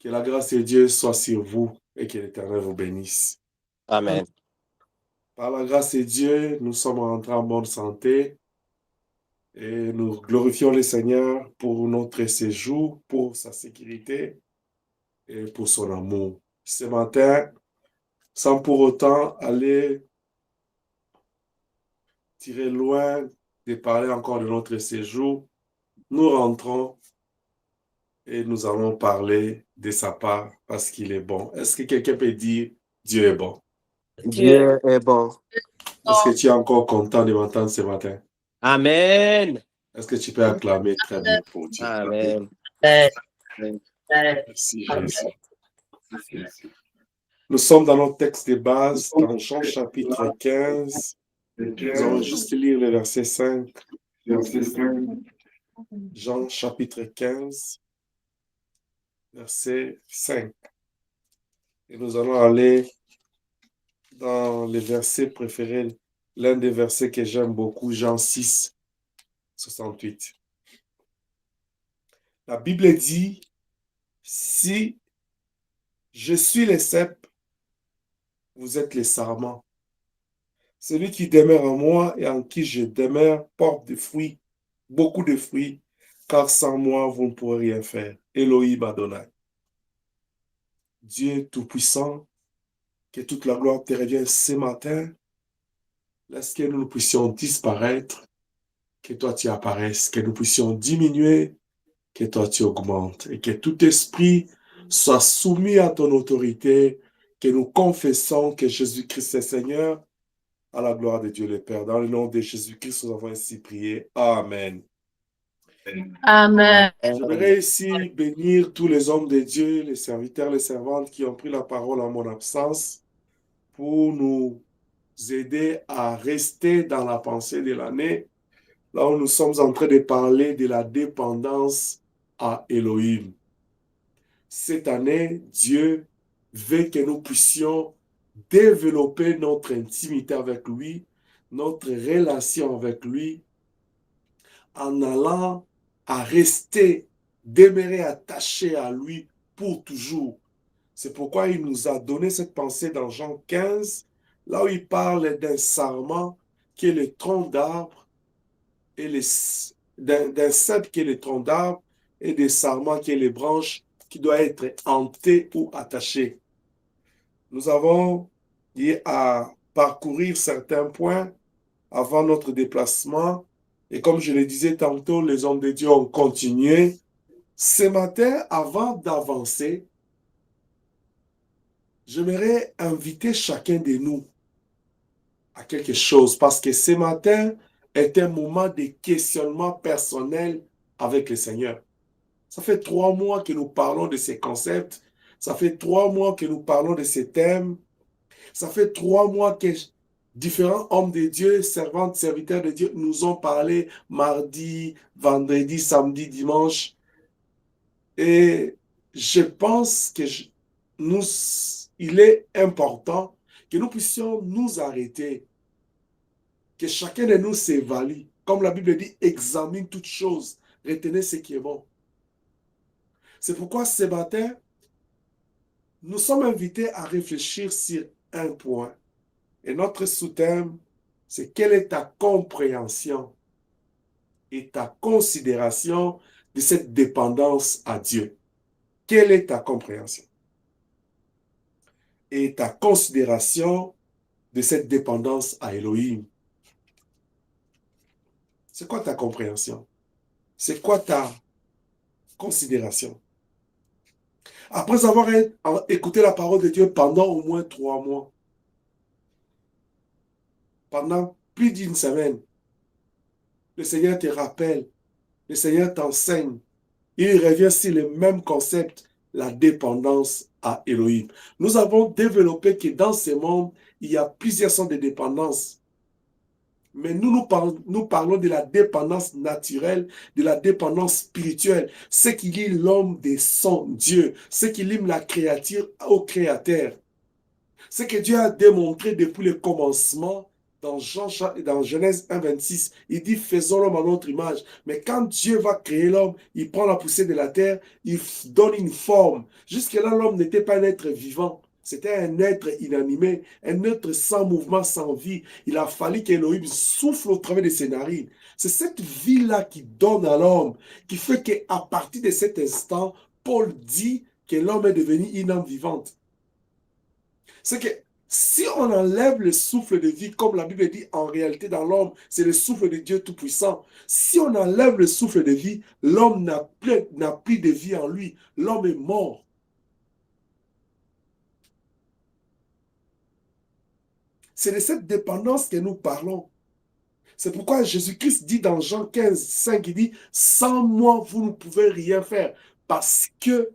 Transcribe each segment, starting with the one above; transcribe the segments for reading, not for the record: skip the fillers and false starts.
Que la grâce de Dieu soit sur vous et que l'Éternel vous bénisse. Amen. Par la grâce de Dieu, nous sommes rentrés en bonne santé et nous glorifions le Seigneur pour notre séjour, pour sa sécurité et pour son amour. Ce matin, sans pour autant aller tirer loin de parler encore de notre séjour, nous rentrons et nous allons parler de sa part parce qu'il est bon. Est-ce que quelqu'un peut dire Dieu est bon? Dieu est bon. Est-ce que tu es encore content de m'entendre ce matin? Amen. Est-ce que tu peux acclamer très bien pour Dieu? Amen. Merci Jésus. Nous sommes dans notre texte de base, dans Jean chapitre 15. Nous allons juste lire le verset 5. Jean chapitre 15, verset 5. Et nous allons aller dans les versets préférés, l'un des versets que j'aime beaucoup, Jean 6, 68. La Bible dit, si je suis le cep, vous êtes les sarments. Celui qui demeure en moi et en qui je demeure porte des fruits, beaucoup de fruits, car sans moi, vous ne pourrez rien faire. Elohim Adonai. Dieu Tout-Puissant, que toute la gloire te revienne ce matin. Laisse que nous puissions disparaître, que toi tu apparaisses, que nous puissions diminuer, que toi tu augmentes, et que tout esprit soit soumis à ton autorité, que nous confessons que Jésus-Christ est Seigneur, à la gloire de Dieu le Père. Dans le nom de Jésus-Christ, nous avons ainsi prié. Amen. Amen. J'aimerais ici bénir tous les hommes de Dieu, les serviteurs, les servantes qui ont pris la parole en mon absence pour nous aider à rester dans la pensée de l'année, là où nous sommes en train de parler de la dépendance à Elohim. Cette année, Dieu veut que nous puissions développer notre intimité avec lui, notre relation avec lui, en allant à rester, demeurer attaché à lui pour toujours. C'est pourquoi il nous a donné cette pensée dans Jean 15, là où il parle d'un sarment qui est le tronc d'arbre, et d'un cèpe qui est le tronc d'arbre, et des sarments qui est les branches qui doivent être hantées ou attachées. Nous avons dit à parcourir certains points avant notre déplacement. Et comme je le disais tantôt, les hommes de Dieu ont continué. Ce matin, avant d'avancer, j'aimerais inviter chacun de nous à quelque chose parce que ce matin est un moment de questionnement personnel avec le Seigneur. Ça fait 3 mois que nous parlons de ces concepts. Ça fait 3 mois que nous parlons de ces thèmes. Ça fait 3 mois que différents hommes de Dieu, servantes, serviteurs de Dieu, nous ont parlé mardi, vendredi, samedi, dimanche. Et je pense que il est important que nous puissions nous arrêter, que chacun de nous s'évalue. Comme la Bible dit, examine toutes choses, retenez ce qui est bon. C'est pourquoi ce matin, nous sommes invités à réfléchir sur un point. Et notre sous-thème, c'est quelle est ta compréhension et ta considération de cette dépendance à Dieu. Quelle est ta compréhension et ta considération de cette dépendance à Elohim? C'est quoi ta compréhension? C'est quoi ta considération? Après avoir écouté la parole de Dieu pendant au moins 3 mois, pendant plus d'une semaine, le Seigneur te rappelle, le Seigneur t'enseigne. Il revient sur le même concept, la dépendance à Elohim. Nous avons développé que dans ce monde, il y a plusieurs sortes de dépendances. Mais nous parlons de la dépendance naturelle, de la dépendance spirituelle. Ce qui lie l'homme de son Dieu, ce qui lie la créature au Créateur. Ce que Dieu a démontré depuis le commencement dans Genèse 1, 26, il dit faisons l'homme à notre image. Mais quand Dieu va créer l'homme, il prend la poussière de la terre, il donne une forme. Jusque-là, l'homme n'était pas un être vivant. C'était un être inanimé, un être sans mouvement, sans vie. Il a fallu qu'Élohim souffle au travers de ses narines. C'est cette vie-là qui donne à l'homme, qui fait qu'à partir de cet instant, Paul dit que l'homme est devenu une âme vivante. C'est que si on enlève le souffle de vie, comme la Bible dit, en réalité dans l'homme, c'est le souffle de Dieu Tout-Puissant. Si on enlève le souffle de vie, l'homme n'a plus de vie en lui. L'homme est mort. C'est de cette dépendance que nous parlons. C'est pourquoi Jésus-Christ dit dans Jean 15, 5, il dit, sans moi, vous ne pouvez rien faire. Parce que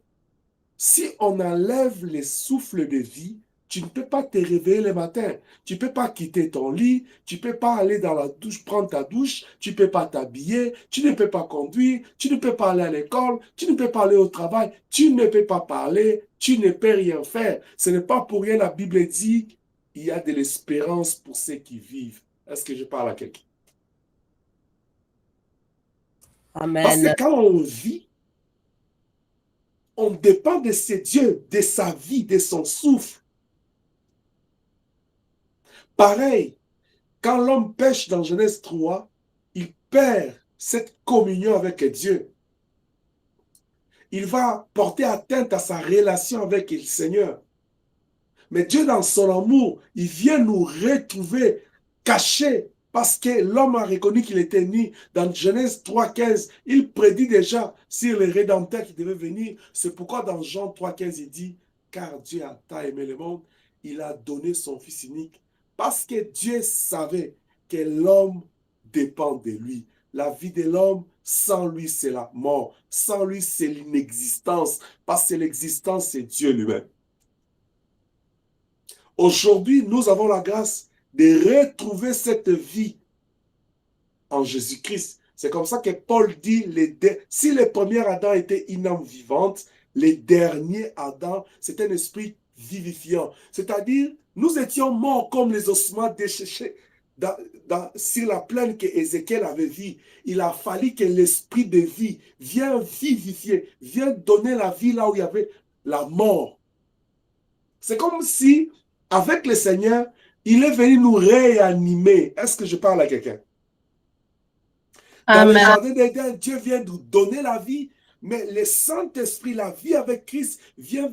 si on enlève les souffles de vie, tu ne peux pas te réveiller le matin. Tu ne peux pas quitter ton lit. Tu ne peux pas aller dans la douche, prendre ta douche. Tu ne peux pas t'habiller. Tu ne peux pas conduire. Tu ne peux pas aller à l'école. Tu ne peux pas aller au travail. Tu ne peux pas parler. Tu ne peux rien faire. Ce n'est pas pour rien la Bible dit, il y a de l'espérance pour ceux qui vivent. Est-ce que je parle à quelqu'un? Parce que Amen. quand on vit, on dépend de ce Dieu, de sa vie, de son souffle. Pareil, quand l'homme pêche dans Genèse 3, il perd cette communion avec Dieu. Il va porter atteinte à sa relation avec le Seigneur. Mais Dieu, dans son amour, il vient nous retrouver cachés parce que l'homme a reconnu qu'il était né. Dans Genèse 3,15, il prédit déjà sur le Rédempteur qui devait venir. C'est pourquoi dans Jean 3,15, il dit, car Dieu a tant aimé le monde, il a donné son Fils unique. Parce que Dieu savait que l'homme dépend de lui. La vie de l'homme, sans lui, c'est la mort. Sans lui, c'est l'inexistence. Parce que l'existence, c'est Dieu lui-même. Aujourd'hui, nous avons la grâce de retrouver cette vie en Jésus-Christ. C'est comme ça que Paul dit, si le premier Adam était une âme vivante, le dernier Adam, c'est un esprit vivifiant. C'est-à-dire, nous étions morts comme les ossements déchets sur la plaine que Ézéchiel avait vue. Il a fallu que l'esprit de vie vienne vivifier, vienne donner la vie là où il y avait la mort. C'est comme si, avec le Seigneur, il est venu nous réanimer. Est-ce que je parle à quelqu'un? Dans le jardin d'Éden, Dieu vient nous donner la vie, mais le Saint-Esprit, la vie avec Christ, vient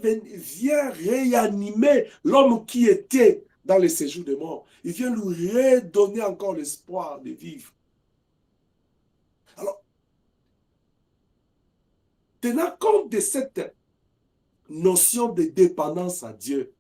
réanimer l'homme qui était dans le séjour de mort. Il vient nous redonner encore l'espoir de vivre. Alors, tenant compte de cette notion de dépendance à Dieu,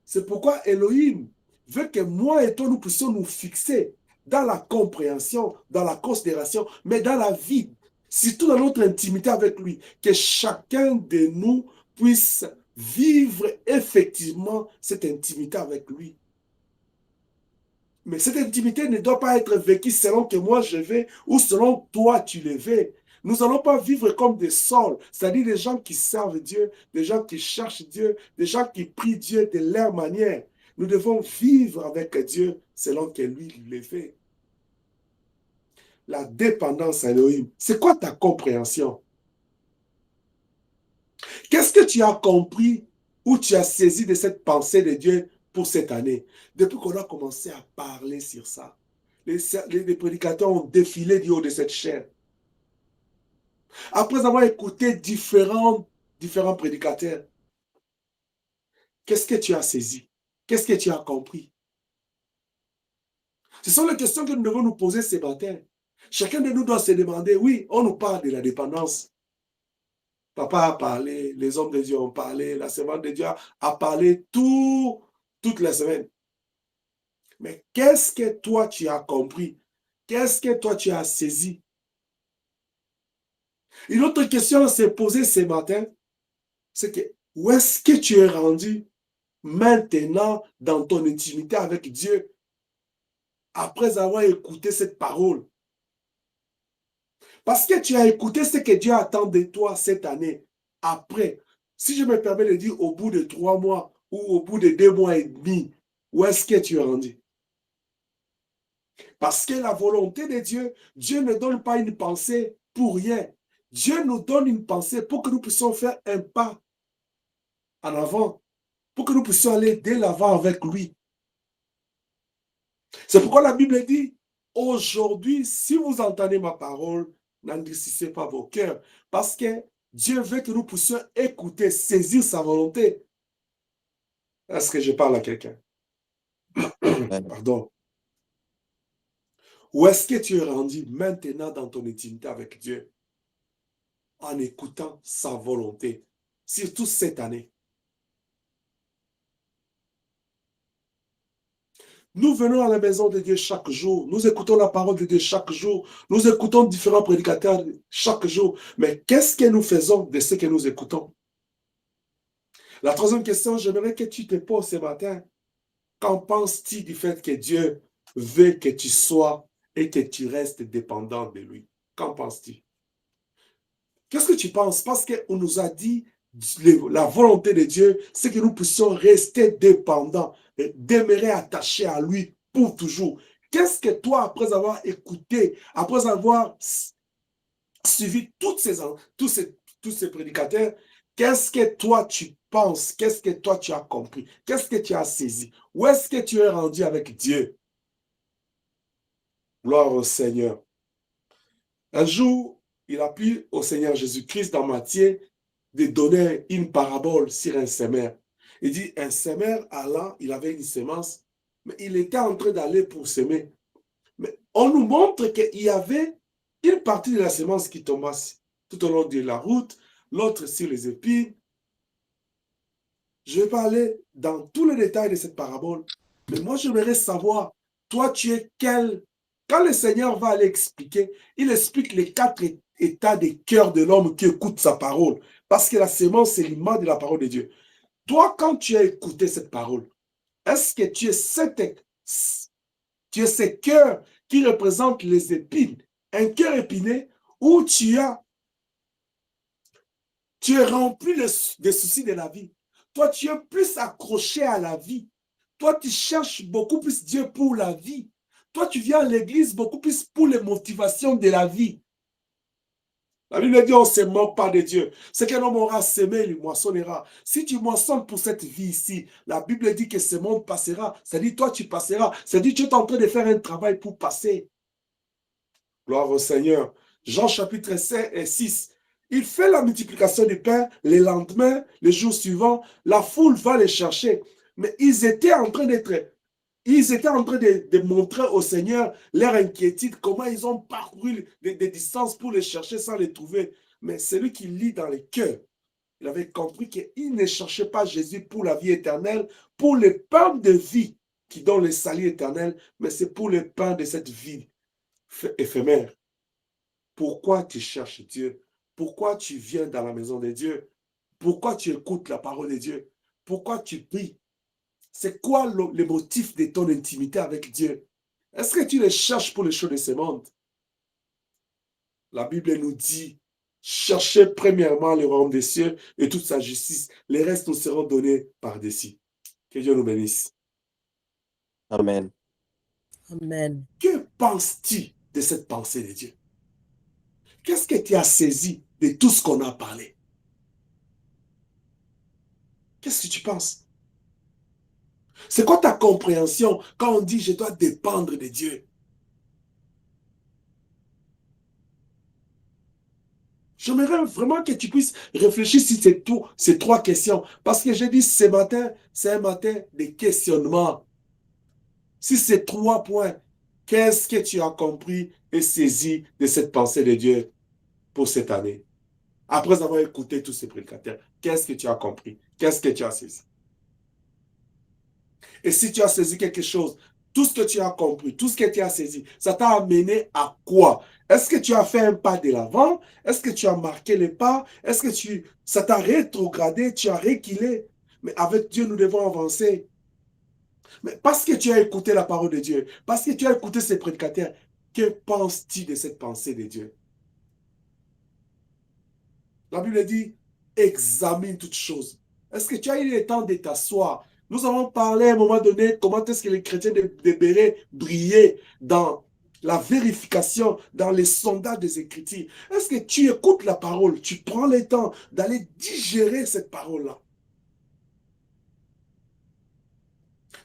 c'est pourquoi Elohim veut que moi et toi, nous puissions nous fixer dans la compréhension, dans la considération, mais dans la vie, surtout dans notre intimité avec lui, que chacun de nous puisse vivre effectivement cette intimité avec lui. Mais cette intimité ne doit pas être vécue selon que moi je vais ou selon toi tu le veux. Nous n'allons pas vivre comme des saules, c'est-à-dire des gens qui servent Dieu, des gens qui cherchent Dieu, des gens qui prient Dieu de leur manière. Nous devons vivre avec Dieu selon que lui le fait. La dépendance à Elohim, c'est quoi ta compréhension? Qu'est-ce que tu as compris ou tu as saisi de cette pensée de Dieu pour cette année? Depuis qu'on a commencé à parler sur ça, les prédicateurs ont défilé du haut de cette chaîne. Après avoir écouté différents prédicateurs, qu'est-ce que tu as saisi? Qu'est-ce que tu as compris? Ce sont les questions que nous devons nous poser ce matin. Chacun de nous doit se demander, oui, on nous parle de la dépendance. Papa a parlé, les hommes de Dieu ont parlé, la servante de Dieu a parlé toute la semaine. Mais qu'est-ce que toi tu as compris? Qu'est-ce que toi tu as saisi? Une autre question à se poser ce matin, c'est que où est-ce que tu es rendu maintenant dans ton intimité avec Dieu après avoir écouté cette parole? Parce que tu as écouté ce que Dieu attend de toi cette année. Après, si je me permets de dire au bout de 3 mois ou au bout de 2 mois et demi, où est-ce que tu es rendu? Parce que la volonté de Dieu, Dieu ne donne pas une pensée pour rien. Dieu nous donne une pensée pour que nous puissions faire un pas en avant, pour que nous puissions aller dès l'avant avec lui. C'est pourquoi la Bible dit, aujourd'hui, si vous entendez ma parole, n'endurcissez pas vos cœurs, parce que Dieu veut que nous puissions écouter, saisir sa volonté. Est-ce que je parle à quelqu'un? Pardon. Où est-ce que tu es rendu maintenant dans ton intimité avec Dieu en écoutant sa volonté, surtout cette année? Nous venons à la maison de Dieu chaque jour. Nous écoutons la parole de Dieu chaque jour. Nous écoutons différents prédicateurs chaque jour. Mais qu'est-ce que nous faisons de ce que nous écoutons? La troisième question, j'aimerais que tu te poses ce matin. Qu'en penses-tu du fait que Dieu veut que tu sois et que tu restes dépendant de lui? Qu'en penses-tu? Qu'est-ce que tu penses? Parce qu'on nous a dit la volonté de Dieu, c'est que nous puissions rester dépendants, demeurer attachés à lui pour toujours. Qu'est-ce que toi, après avoir écouté, après avoir suivi tous ces prédicateurs, qu'est-ce que toi tu penses? Qu'est-ce que toi tu as compris? Qu'est-ce que tu as saisi? Où est-ce que tu es rendu avec Dieu? Gloire au Seigneur. Un jour, il a plu au Seigneur Jésus-Christ dans Matthieu de donner une parabole sur un semeur. Il dit, un semeur allant, il avait une semence, mais il était en train d'aller pour semer. Mais on nous montre qu'il y avait une partie de la semence qui tomba tout au long de la route, l'autre sur les épines. Je ne vais pas aller dans tous les détails de cette parabole, mais moi j'aimerais savoir, toi tu es quel... Quand le Seigneur va aller expliquer, il explique les 4 états des cœurs de l'homme qui écoute sa parole. Parce que la sémence, c'est l'image de la parole de Dieu. Toi, quand tu as écouté cette parole, est-ce que tu es ce cœur qui représente les épines, un cœur épiné, ou tu es rempli des soucis de la vie? Toi, tu es plus accroché à la vie. Toi, tu cherches beaucoup plus Dieu pour la vie. Toi, tu viens à l'église beaucoup plus pour les motivations de la vie. La Bible dit, on ne se moque pas de Dieu. Ce qu'un homme aura semé, il moissonnera. Si tu moissonnes pour cette vie ici, la Bible dit que ce monde passera. C'est-à-dire, toi, tu passeras. C'est-à-dire, tu es en train de faire un travail pour passer. Gloire au Seigneur. Jean chapitre 5 et 6. Il fait la multiplication du pain. Le lendemain, le jour suivant, la foule va les chercher. Mais ils étaient en train de montrer au Seigneur leur inquiétude, comment ils ont parcouru des distances pour les chercher sans les trouver. Mais celui qui lit dans les cœurs, il avait compris qu'il ne cherchait pas Jésus pour la vie éternelle, pour le pain de vie qui donne le salut éternel, mais c'est pour le pain de cette vie éphémère. Pourquoi tu cherches Dieu? Pourquoi tu viens dans la maison de Dieu? Pourquoi tu écoutes la parole de Dieu? Pourquoi tu pries? C'est quoi le motif de ton intimité avec Dieu? Est-ce que tu les cherches pour les choses de ce monde? La Bible nous dit, cherchez premièrement le royaume des cieux et toute sa justice. Les restes nous seront donnés par-dessus. Que Dieu nous bénisse. Amen. Amen. Que penses-tu de cette pensée de Dieu? Qu'est-ce que tu as saisi de tout ce qu'on a parlé? Qu'est-ce que tu penses? C'est quoi ta compréhension quand on dit je dois dépendre de Dieu? J'aimerais vraiment que tu puisses réfléchir sur ces 3 questions. Parce que j'ai dit ce matin, c'est un matin de questionnement. Si ces 3 points, qu'est-ce que tu as compris et saisi de cette pensée de Dieu pour cette année? Après avoir écouté tous ces prédicateurs, qu'est-ce que tu as compris? Qu'est-ce que tu as saisi? Et si tu as saisi quelque chose, tout ce que tu as compris, tout ce que tu as saisi, ça t'a amené à quoi? Est-ce que tu as fait un pas de l'avant? Est-ce que tu as marqué les pas? Est-ce que ça t'a rétrogradé? Tu as reculé? Mais avec Dieu, nous devons avancer. Mais parce que tu as écouté la parole de Dieu, parce que tu as écouté ces prédicateurs, que penses-tu de cette pensée de Dieu? La Bible dit, examine toutes choses. Est-ce que tu as eu le temps de t'asseoir Nous avons parlé à un moment donné comment est-ce que les chrétiens devraient briller dans la vérification, dans les sondages des Écritures. Est-ce que tu écoutes la parole, tu prends le temps d'aller digérer cette parole-là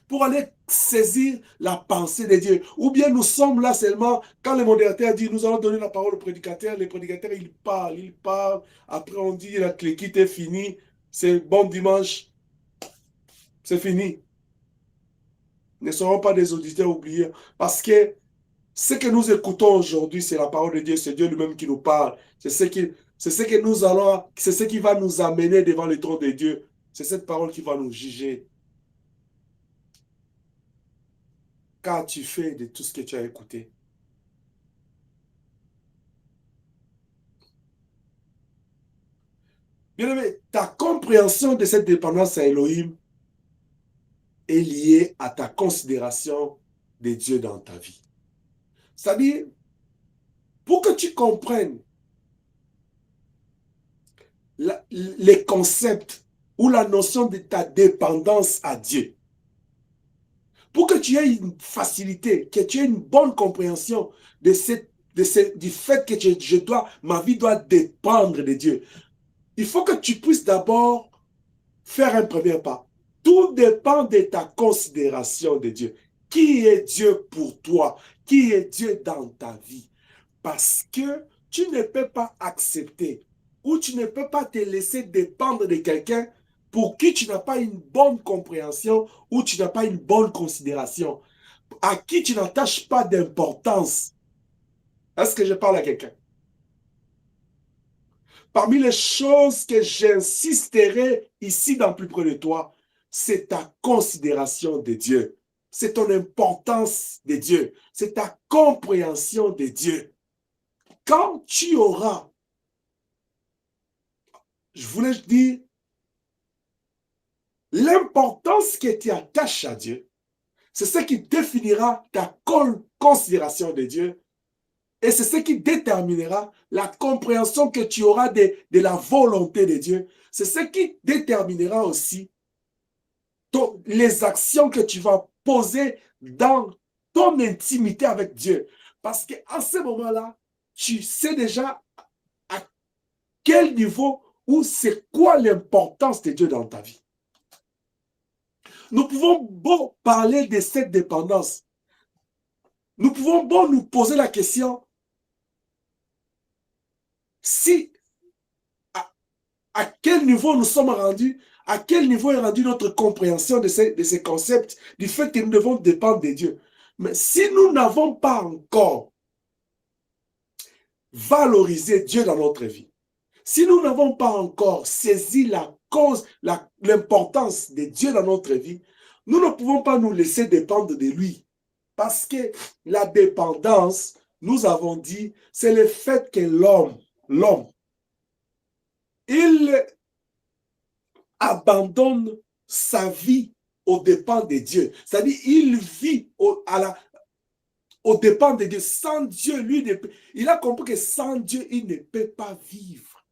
pour aller saisir la pensée de Dieu? Ou bien nous sommes là seulement, quand le modérateur dit, nous allons donner la parole au prédicateur, les prédicateurs, ils parlent, après on dit, la cliquette est finie, c'est bon dimanche, c'est fini. Ne serons pas des auditeurs oubliés, parce que ce que nous écoutons aujourd'hui, c'est la parole de Dieu, c'est Dieu lui-même qui nous parle. C'est ce que nous allons, c'est ce qui va nous amener devant le trône de Dieu. C'est cette parole qui va nous juger. Qu'as-tu fait de tout ce que tu as écouté? Bien-aimé, ta compréhension de cette dépendance à Elohim est liée à ta considération de Dieu dans ta vie. C'est-à-dire, pour que tu comprennes les concepts ou la notion de ta dépendance à Dieu, pour que tu aies une facilité, que tu aies une bonne compréhension du fait que ma vie doit dépendre de Dieu, il faut que tu puisses d'abord faire un premier pas. Tout dépend de ta considération de Dieu. Qui est Dieu pour toi? Qui est Dieu dans ta vie? Parce que tu ne peux pas accepter ou tu ne peux pas te laisser dépendre de quelqu'un pour qui tu n'as pas une bonne compréhension ou tu n'as pas une bonne considération, à qui tu n'attaches pas d'importance. Est-ce que je parle à quelqu'un? Parmi les choses que j'insisterai ici dans plus près de toi, c'est ta considération de Dieu. C'est ton importance de Dieu. C'est ta compréhension de Dieu. Quand tu auras, je voulais dire, l'importance que tu attaches à Dieu, c'est ce qui définira ta considération de Dieu et c'est ce qui déterminera la compréhension que tu auras de la volonté de Dieu. C'est ce qui déterminera aussi les actions que tu vas poser dans ton intimité avec Dieu. Parce qu'à ce moment-là, tu sais déjà à quel niveau ou c'est quoi l'importance de Dieu dans ta vie. Nous pouvons bon parler de cette dépendance. Nous pouvons bon nous poser la question si à quel niveau nous sommes rendus, à quel niveau est rendue notre compréhension de ces concepts, du fait que nous devons dépendre de Dieu. Mais si nous n'avons pas encore valorisé Dieu dans notre vie, si nous n'avons pas encore saisi la cause, l'importance de Dieu dans notre vie, nous ne pouvons pas nous laisser dépendre de lui. Parce que la dépendance, nous avons dit, c'est le fait que l'homme, il abandonne sa vie aux dépens de Dieu. C'est-à-dire, il vit aux dépens de Dieu. Sans Dieu, lui, il a compris que sans Dieu, il ne peut pas vivre.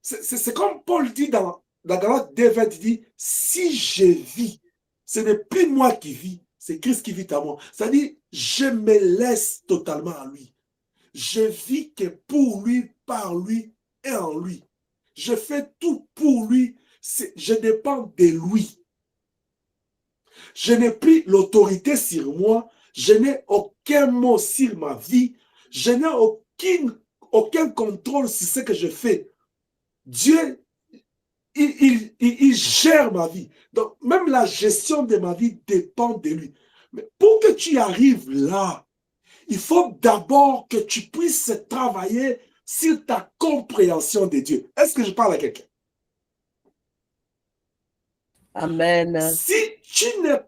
C'est comme Paul dit dans Galates 2:20, il dit, si je vis, ce n'est plus moi qui vis, c'est Christ qui vit à moi. C'est-à-dire, je me laisse totalement à lui. Je vis que pour lui, par lui et en lui. Je fais tout pour lui. Je dépends de lui. Je n'ai plus l'autorité sur moi. Je n'ai aucun mot sur ma vie. Je n'ai aucun contrôle sur ce que je fais. Dieu, il gère ma vie. Donc, même la gestion de ma vie dépend de lui. Mais pour que tu arrives là, il faut d'abord que tu puisses travailler sur ta compréhension de Dieu. Est-ce que je parle à quelqu'un? Amen. Si tu n'as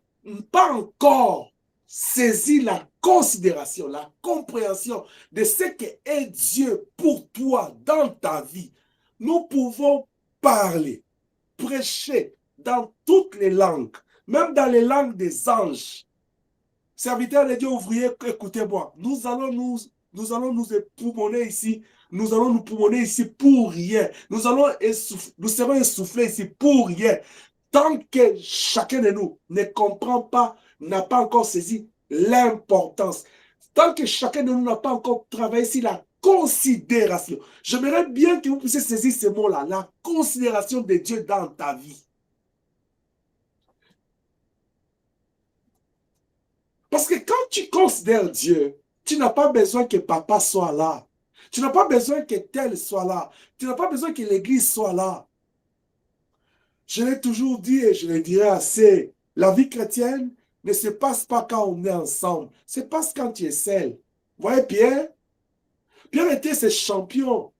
pas encore saisi la considération, la compréhension de ce qu'est Dieu pour toi dans ta vie, nous pouvons parler, prêcher dans toutes les langues, même dans les langues des anges. Serviteurs de Dieu, ouvriers, écoutez-moi, nous allons nous époumoner ici, nous allons nous poumonner ici pour rien. Nous serons essoufflés ici pour rien. tant que chacun de nous ne comprend pas, n'a pas encore saisi l'importance, tant que chacun de nous n'a pas encore travaillé sur la considération, j'aimerais bien que vous puissiez saisir ce mot-là, la considération de Dieu dans ta vie. Parce que quand tu considères Dieu, tu n'as pas besoin que papa soit là. Tu n'as pas besoin que tel soit là. Tu n'as pas besoin que l'église soit là. Je l'ai toujours dit et je le dirai assez. La vie chrétienne ne se passe pas quand on est ensemble. Se passe quand tu es seul. Vous voyez Pierre? Pierre était ce champion.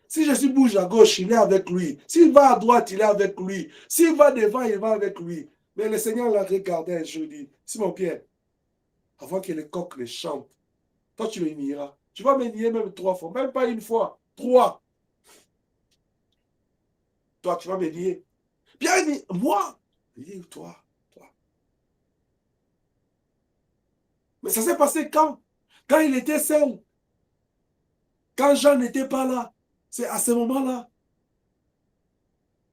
Si Jésus bouge à gauche, il est avec lui. S'il va à droite, il est avec lui. S'il va devant, il va avec lui. Mais le Seigneur l'a regardé un jour et dit, Simon Pierre, avant que le coq ne chante, toi tu me nieras. Tu vas me nier même 3 fois, même pas une fois, 3. Toi, tu vas me nier. Pierre dit, moi? Il dit, toi. Mais ça s'est passé quand? Quand il était seul. Quand Jean n'était pas là. C'est à ce moment-là.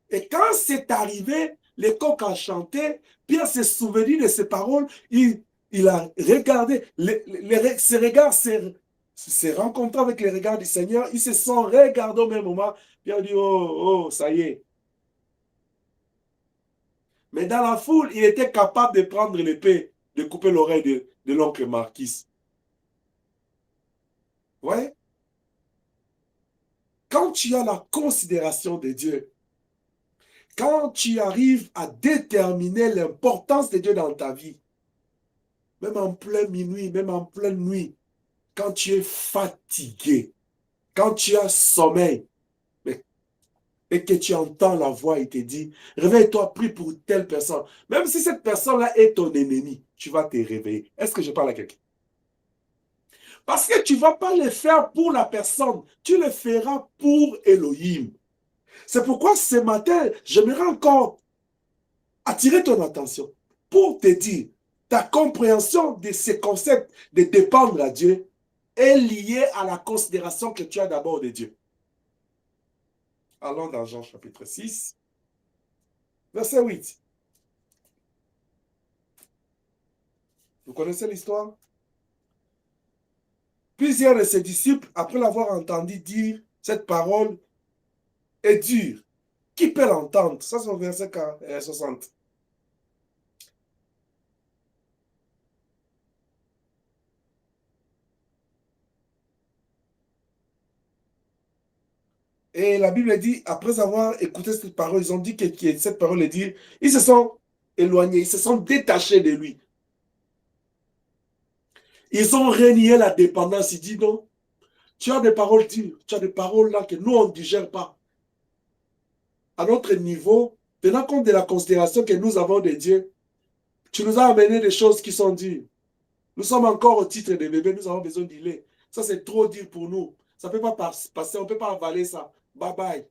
Et quand c'est arrivé, le coq a chanté, Pierre s'est souvenu de ses paroles, il a regardé, ses regards s'est rencontré avec les regards du Seigneur, ils se sont regardés au même moment, Pierre dit, oh, ça y est. Mais dans la foule, il était capable de prendre l'épée, de couper l'oreille de l'oncle Marquis. Ouais. Quand tu as la considération de Dieu, quand tu arrives à déterminer l'importance de Dieu dans ta vie, même en plein minuit, même en pleine nuit, quand tu es fatigué, quand tu as sommeil, et que tu entends la voix et te dit, réveille-toi, prie pour telle personne. Même si cette personne-là est ton ennemi, tu vas te réveiller. Est-ce que je parle à quelqu'un? Parce que tu ne vas pas le faire pour la personne, tu le feras pour Elohim. C'est pourquoi ce matin, j'aimerais encore attirer ton attention pour te dire, ta compréhension de ce concept de dépendre à Dieu est liée à la considération que tu as d'abord de Dieu. Allons dans Jean chapitre 6, verset 8. Vous connaissez l'histoire? Plusieurs de ses disciples, après l'avoir entendu dire cette parole, est dure. Qui peut l'entendre? Ça, c'est au verset 60. Et la Bible dit, après avoir écouté cette parole, ils ont dit que cette parole est dire, ils se sont éloignés, ils se sont détachés de lui. Ils ont renié la dépendance. Il dit non, tu as des paroles dures, tu as des paroles là que nous, on ne digère pas. À notre niveau, tenant compte de la considération que nous avons de Dieu, tu nous as amené des choses qui sont dures. Nous sommes encore au titre de bébé, nous avons besoin du lait. Ça, c'est trop dur pour nous. Ça ne peut pas passer, on ne peut pas avaler ça. Bye bye.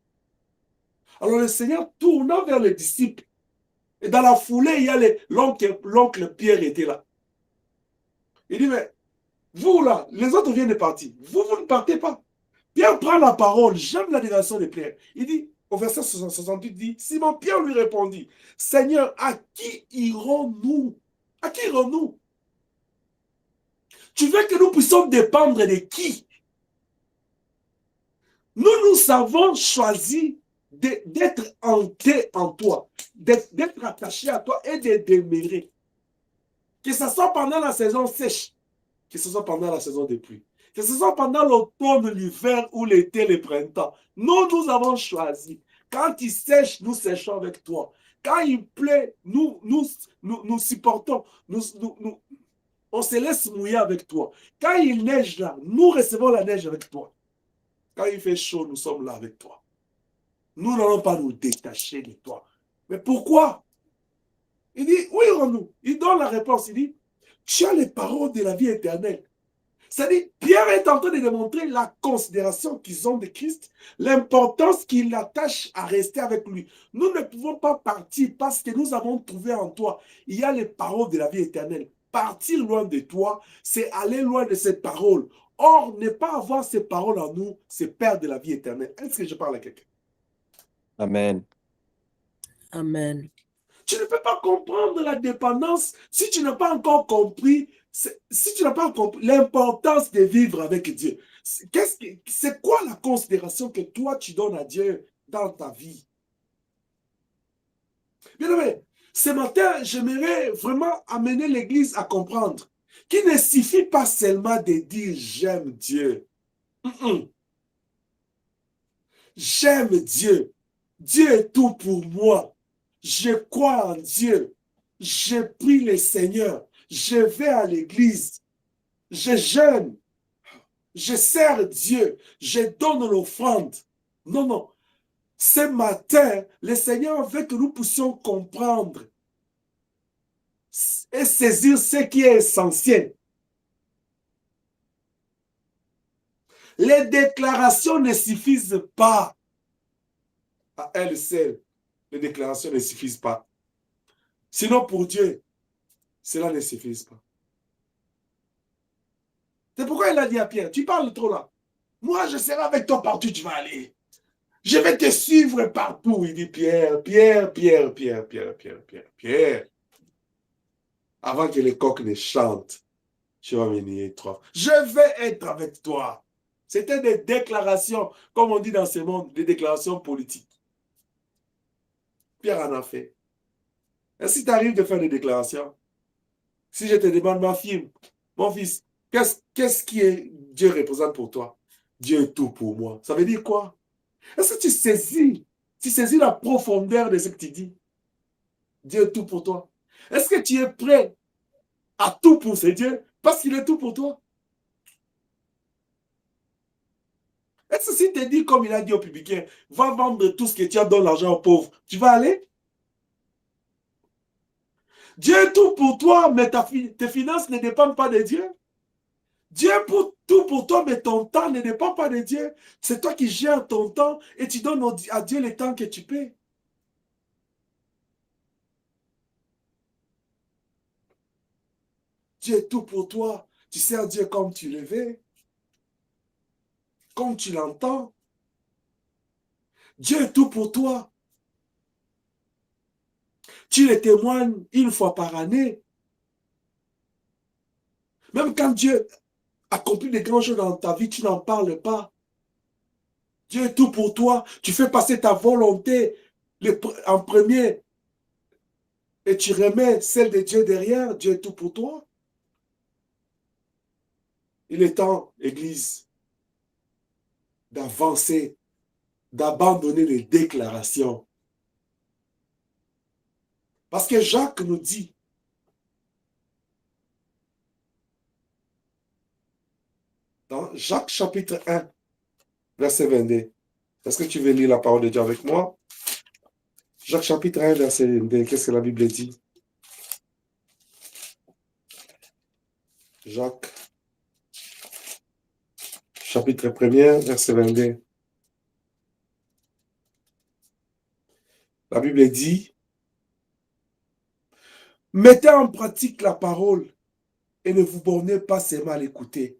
Alors le Seigneur tournant vers les disciples, et dans la foulée, il y a l'oncle Pierre était là. Il dit, mais vous là, les autres viennent de partir. Vous ne partez pas. Pierre prend la parole, j'aime la déclaration de Pierre. Il dit, au verset 68, il dit, Simon Pierre lui répondit, Seigneur, à qui irons-nous? À qui irons-nous? Tu veux que nous puissions dépendre de qui? Nous avons choisi d'être ancrés en toi, d'être attachés à toi et de demeurer. Que ce soit pendant la saison sèche, que ce soit pendant la saison de pluie, que ce soit pendant l'automne, l'hiver ou l'été, le printemps. Nous avons choisi. Quand il sèche, nous séchons avec toi. Quand il pleut, nous supportons. On se laisse mouiller avec toi. Quand il neige là, nous recevons la neige avec toi. Quand il fait chaud, nous sommes là avec toi. Nous n'allons pas nous détacher de toi. Mais pourquoi? Il dit, où irons-nous? Il donne la réponse. Il dit, tu as les paroles de la vie éternelle. C'est-à-dire, Pierre est en train de démontrer la considération qu'ils ont de Christ, l'importance qu'il attache à rester avec lui. Nous ne pouvons pas partir parce que nous avons trouvé en toi, il y a les paroles de la vie éternelle. Partir loin de toi, c'est aller loin de ces paroles. Or, ne pas avoir ces paroles en nous, c'est perdre la vie éternelle. Est-ce que je parle à quelqu'un? Amen. Amen. Tu ne peux pas comprendre la dépendance si tu n'as pas encore compris, si tu n'as pas compris l'importance de vivre avec Dieu. C'est quoi la considération que toi tu donnes à Dieu dans ta vie? Bien aimé, ce matin, j'aimerais vraiment amener l'Église à comprendre qu'il ne suffit pas seulement de dire j'aime Dieu. J'aime Dieu. Dieu est tout pour moi. Je crois en Dieu. Je prie le Seigneur. Je vais à l'église. Je jeûne. Je sers Dieu. Je donne l'offrande. Non, non. Ce matin, le Seigneur veut que nous puissions comprendre et saisir ce qui est essentiel. Les déclarations ne suffisent pas. À elles seules, les déclarations ne suffisent pas. Sinon, pour Dieu, cela ne suffit pas. C'est pourquoi il a dit à Pierre, tu parles trop là. Moi, je serai avec toi partout où tu vas aller. Je vais te suivre partout. Il dit, Pierre, Pierre, Pierre, Pierre, Pierre, Pierre, Pierre, Pierre. Avant que les coqs ne chantent, tu vas me nier 3. Je vais être avec toi. C'était des déclarations, comme on dit dans ce monde, des déclarations politiques. Pierre en a fait. Et si tu arrives de faire des déclarations, si je te demande, ma fille, mon fils, qu'est-ce que Dieu représente pour toi? Dieu est tout pour moi. Ça veut dire quoi? Est-ce que tu saisis la profondeur de ce que tu dis? Dieu est tout pour toi. Est-ce que tu es prêt à tout pour ce Dieu parce qu'il est tout pour toi? Est-ce que si tu te dis, comme il a dit au publicain, va vendre tout ce que tu as, donne l'argent aux pauvres, tu vas aller? Dieu est tout pour toi, mais tes finances ne dépendent pas de Dieu. Dieu est tout pour toi, mais ton temps ne dépend pas de Dieu. C'est toi qui gères ton temps et tu donnes à Dieu le temps que tu peux. Dieu est tout pour toi. Tu sers Dieu comme tu le veux, comme tu l'entends. Dieu est tout pour toi. Tu le témoignes une fois par année. Même quand Dieu accomplit des grandes choses dans ta vie, tu n'en parles pas. Dieu est tout pour toi. Tu fais passer ta volonté en premier et tu remets celle de Dieu derrière. Dieu est tout pour toi. Il est temps, Église, d'avancer, d'abandonner les déclarations. Parce que Jacques nous dit, dans Jacques chapitre 1, verset 22, est-ce que tu veux lire la parole de Dieu avec moi? Jacques chapitre 1, verset 22, qu'est-ce que la Bible dit? Jacques chapitre 1, verset 22. La Bible dit, mettez en pratique la parole et ne vous bornez pas seulement à l'écouter,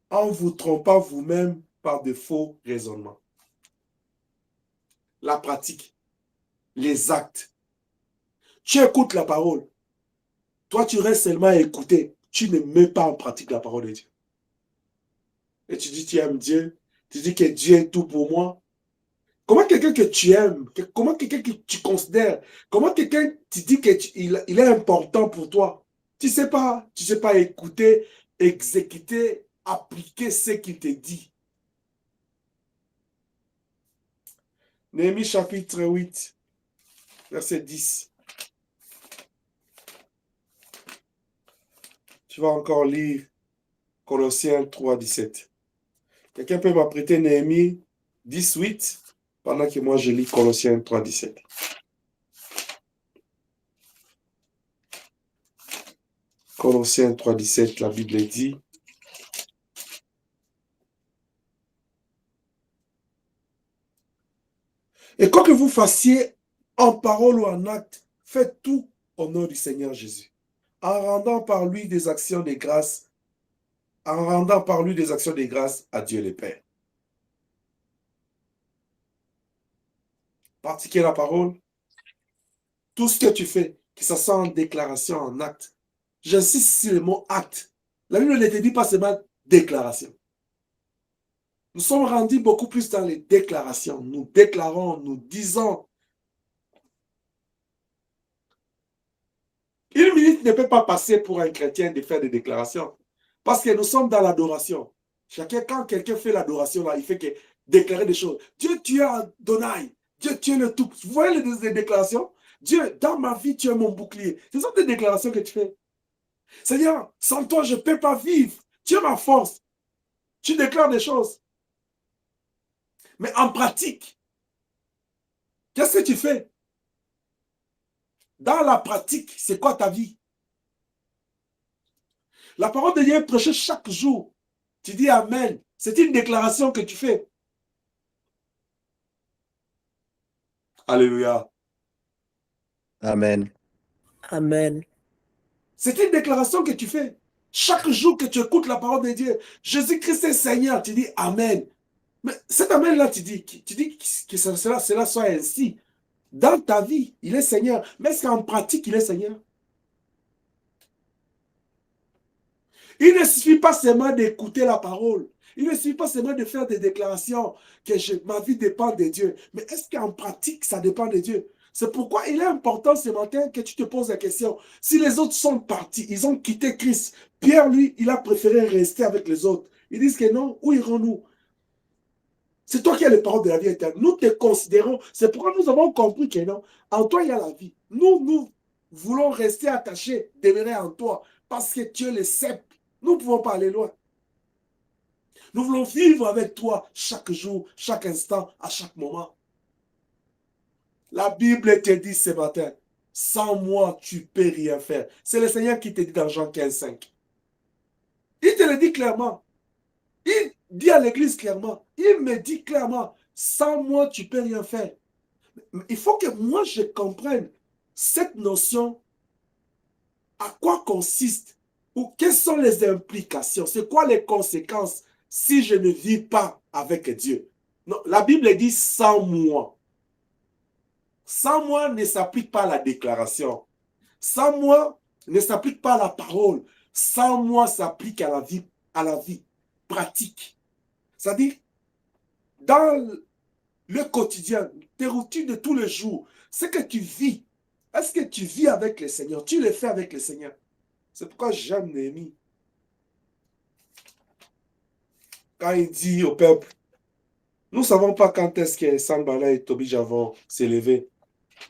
en vous trompant vous-même par de faux raisonnements. La pratique, les actes. Tu écoutes la parole. Toi, tu restes seulement à écouter. Tu ne mets pas en pratique la parole de Dieu. Et tu dis, tu aimes Dieu. Tu dis que Dieu est tout pour moi. Comment quelqu'un que tu aimes, comment quelqu'un que tu considères, comment quelqu'un tu dis qu'il est important pour toi, tu sais pas écouter, exécuter, appliquer ce qu'il te dit. Néhémie chapitre 8, verset 10. Tu vas encore lire Colossiens 3, 17. Quelqu'un peut m'apprêter Néhémie 18 pendant que moi je lis Colossiens 3, 17. Colossiens 3, 17, la Bible dit, et quoi que vous fassiez en parole ou en acte, faites tout au nom du Seigneur Jésus, en rendant par lui des actions de grâce, à Dieu le Père. Pratiquez la parole, tout ce que tu fais, que ce soit en déclaration, en acte. J'insiste sur le mot acte. La Bible ne te dit pas seulement déclaration. Nous sommes rendus beaucoup plus dans les déclarations. Nous déclarons, nous disons. Une minute ne peut pas passer pour un chrétien de faire des déclarations. Parce que nous sommes dans l'adoration. Quand quelqu'un fait l'adoration, là, il fait que déclarer des choses. Dieu, tu es Adonai. Dieu, tu es le tout. Vous voyez les déclarations? Dieu, dans ma vie, tu es mon bouclier. Ce sont des déclarations que tu fais. Seigneur, sans toi, je ne peux pas vivre. Tu es ma force. Tu déclares des choses. Mais en pratique, qu'est-ce que tu fais? Dans la pratique, c'est quoi ta vie? La parole de Dieu est prêchée chaque jour. Tu dis Amen. C'est une déclaration que tu fais. Alléluia. Amen. Amen. C'est une déclaration que tu fais. Chaque jour que tu écoutes la parole de Dieu, Jésus-Christ est Seigneur, tu dis Amen. Mais cet Amen-là, tu dis que cela soit ainsi. Dans ta vie, il est Seigneur. Mais est-ce qu'en pratique, il est Seigneur? Il ne suffit pas seulement d'écouter la parole. Il ne suffit pas seulement de faire des déclarations que ma vie dépend de Dieu. Mais est-ce qu'en pratique, ça dépend de Dieu? C'est pourquoi il est important ce matin que tu te poses la question. Si les autres sont partis, ils ont quitté Christ. Pierre, lui, il a préféré rester avec les autres. Ils disent que non, où irons-nous? C'est toi qui as les paroles de la vie éternelle. Nous te considérons. C'est pourquoi nous avons compris que non, en toi, il y a la vie. Nous voulons rester attachés, demeurer en toi, parce que tu es le cep. Nous ne pouvons pas aller loin. Nous voulons vivre avec toi chaque jour, chaque instant, à chaque moment. La Bible te dit ce matin, sans moi, tu ne peux rien faire. C'est le Seigneur qui te dit dans Jean 15, 5. Il te le dit clairement. Il dit à l'église clairement. Il me dit clairement, sans moi, tu ne peux rien faire. Il faut que moi, je comprenne cette notion, à quoi consiste, ou quelles sont les implications, c'est quoi les conséquences si je ne vis pas avec Dieu. Non, la Bible dit sans moi. Sans moi ne s'applique pas la déclaration. Sans moi ne s'applique pas la parole. Sans moi s'applique à la vie pratique. C'est-à-dire, dans le quotidien, tes routines de tous les jours, ce que tu vis, est-ce que tu vis avec le Seigneur? Tu le fais avec le Seigneur. C'est pourquoi j'aime Néhémie. Quand il dit au peuple, nous ne savons pas quand est-ce que Sanballat et Tobija vont s'élever.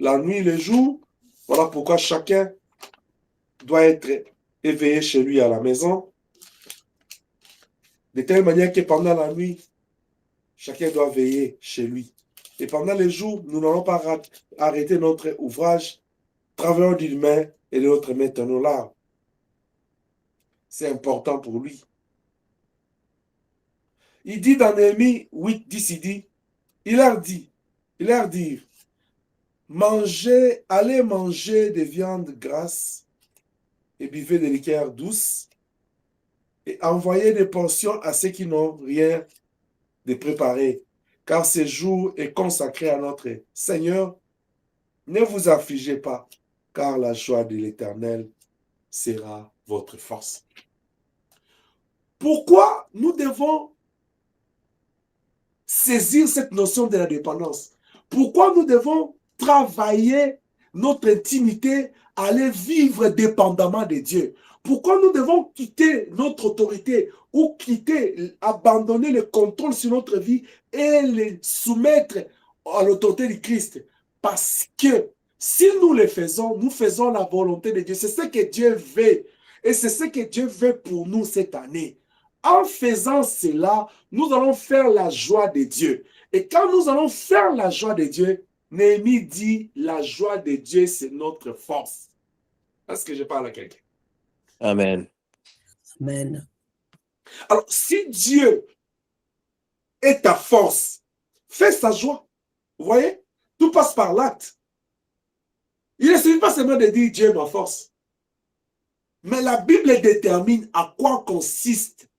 La nuit, le jour, voilà pourquoi chacun doit être éveillé chez lui à la maison, de telle manière que pendant la nuit, chacun doit veiller chez lui. Et pendant les jours, nous n'allons pas arrêter notre ouvrage, travaillons d'une main et de l'autre main tenons l'arbre. C'est important pour lui. Il dit dans Néhémie 8, 10, il dit, il leur dit, allez manger des viandes grasses et buvez des liqueurs douces et envoyez des portions à ceux qui n'ont rien de préparé, car ce jour est consacré à notre Seigneur. Ne vous affligez pas, car la joie de l'Éternel sera votre force. Pourquoi nous devons saisir cette notion de la dépendance? Pourquoi nous devons travailler notre intimité, aller vivre dépendamment de Dieu? Pourquoi nous devons quitter notre autorité ou abandonner le contrôle sur notre vie et le soumettre à l'autorité du Christ? Parce que si nous le faisons, nous faisons la volonté de Dieu. C'est ce que Dieu veut. Et c'est ce que Dieu veut pour nous cette année. En faisant cela, nous allons faire la joie de Dieu. Et quand nous allons faire la joie de Dieu, Néhémie dit, la joie de Dieu, c'est notre force. Est-ce que je parle à quelqu'un? Amen. Amen. Alors, si Dieu est ta force, fais sa joie. Vous voyez? Tout passe par l'acte. Il ne suffit pas seulement de dire Dieu est ma force. Mais la Bible détermine à quoi consiste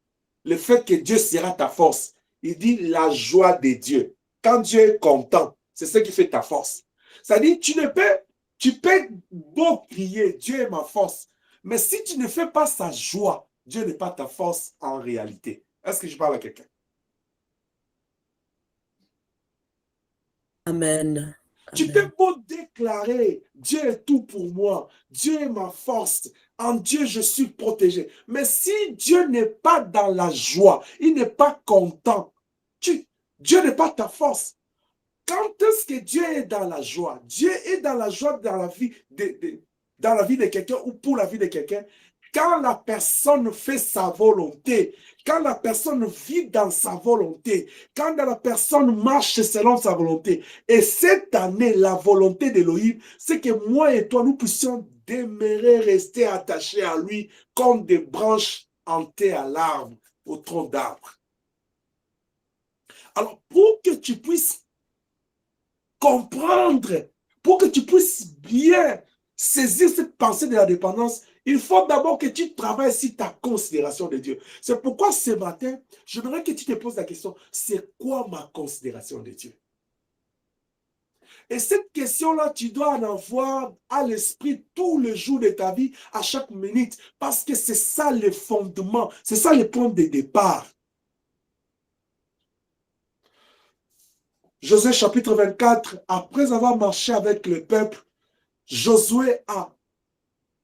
le fait que Dieu sera ta force. Il dit la joie de Dieu. Quand Dieu est content, c'est ce qui fait ta force. C'est-à-dire, tu ne peux Tu peux beau crier, Dieu est ma force. Mais si tu ne fais pas sa joie, Dieu n'est pas ta force en réalité. Est-ce que je parle à quelqu'un? Amen. Tu peux beau déclarer, Dieu est tout pour moi, Dieu est ma force, en Dieu je suis protégé. Mais si Dieu n'est pas dans la joie, il n'est pas content, Dieu n'est pas ta force. Quand est-ce que Dieu est dans la joie? Dieu est dans la joie dans la vie dans la vie de quelqu'un ou pour la vie de quelqu'un. Quand la personne fait sa volonté, quand la personne vit dans sa volonté, quand la personne marche selon sa volonté. Et cette année, la volonté d'Élohim, c'est que moi et toi, nous puissions demeurer, rester attachés à lui comme des branches hantées à l'arbre, au tronc d'arbre. Alors, pour que tu puisses comprendre, pour que tu puisses bien saisir cette pensée de la dépendance, il faut d'abord que tu travailles sur ta considération de Dieu. C'est pourquoi ce matin, j'aimerais que tu te poses la question, c'est quoi ma considération de Dieu? Et cette question-là, tu dois en avoir à l'esprit tous les jours de ta vie, à chaque minute, parce que c'est ça le fondement, c'est ça le point de départ. Josué chapitre 24, après avoir marché avec le peuple, Josué a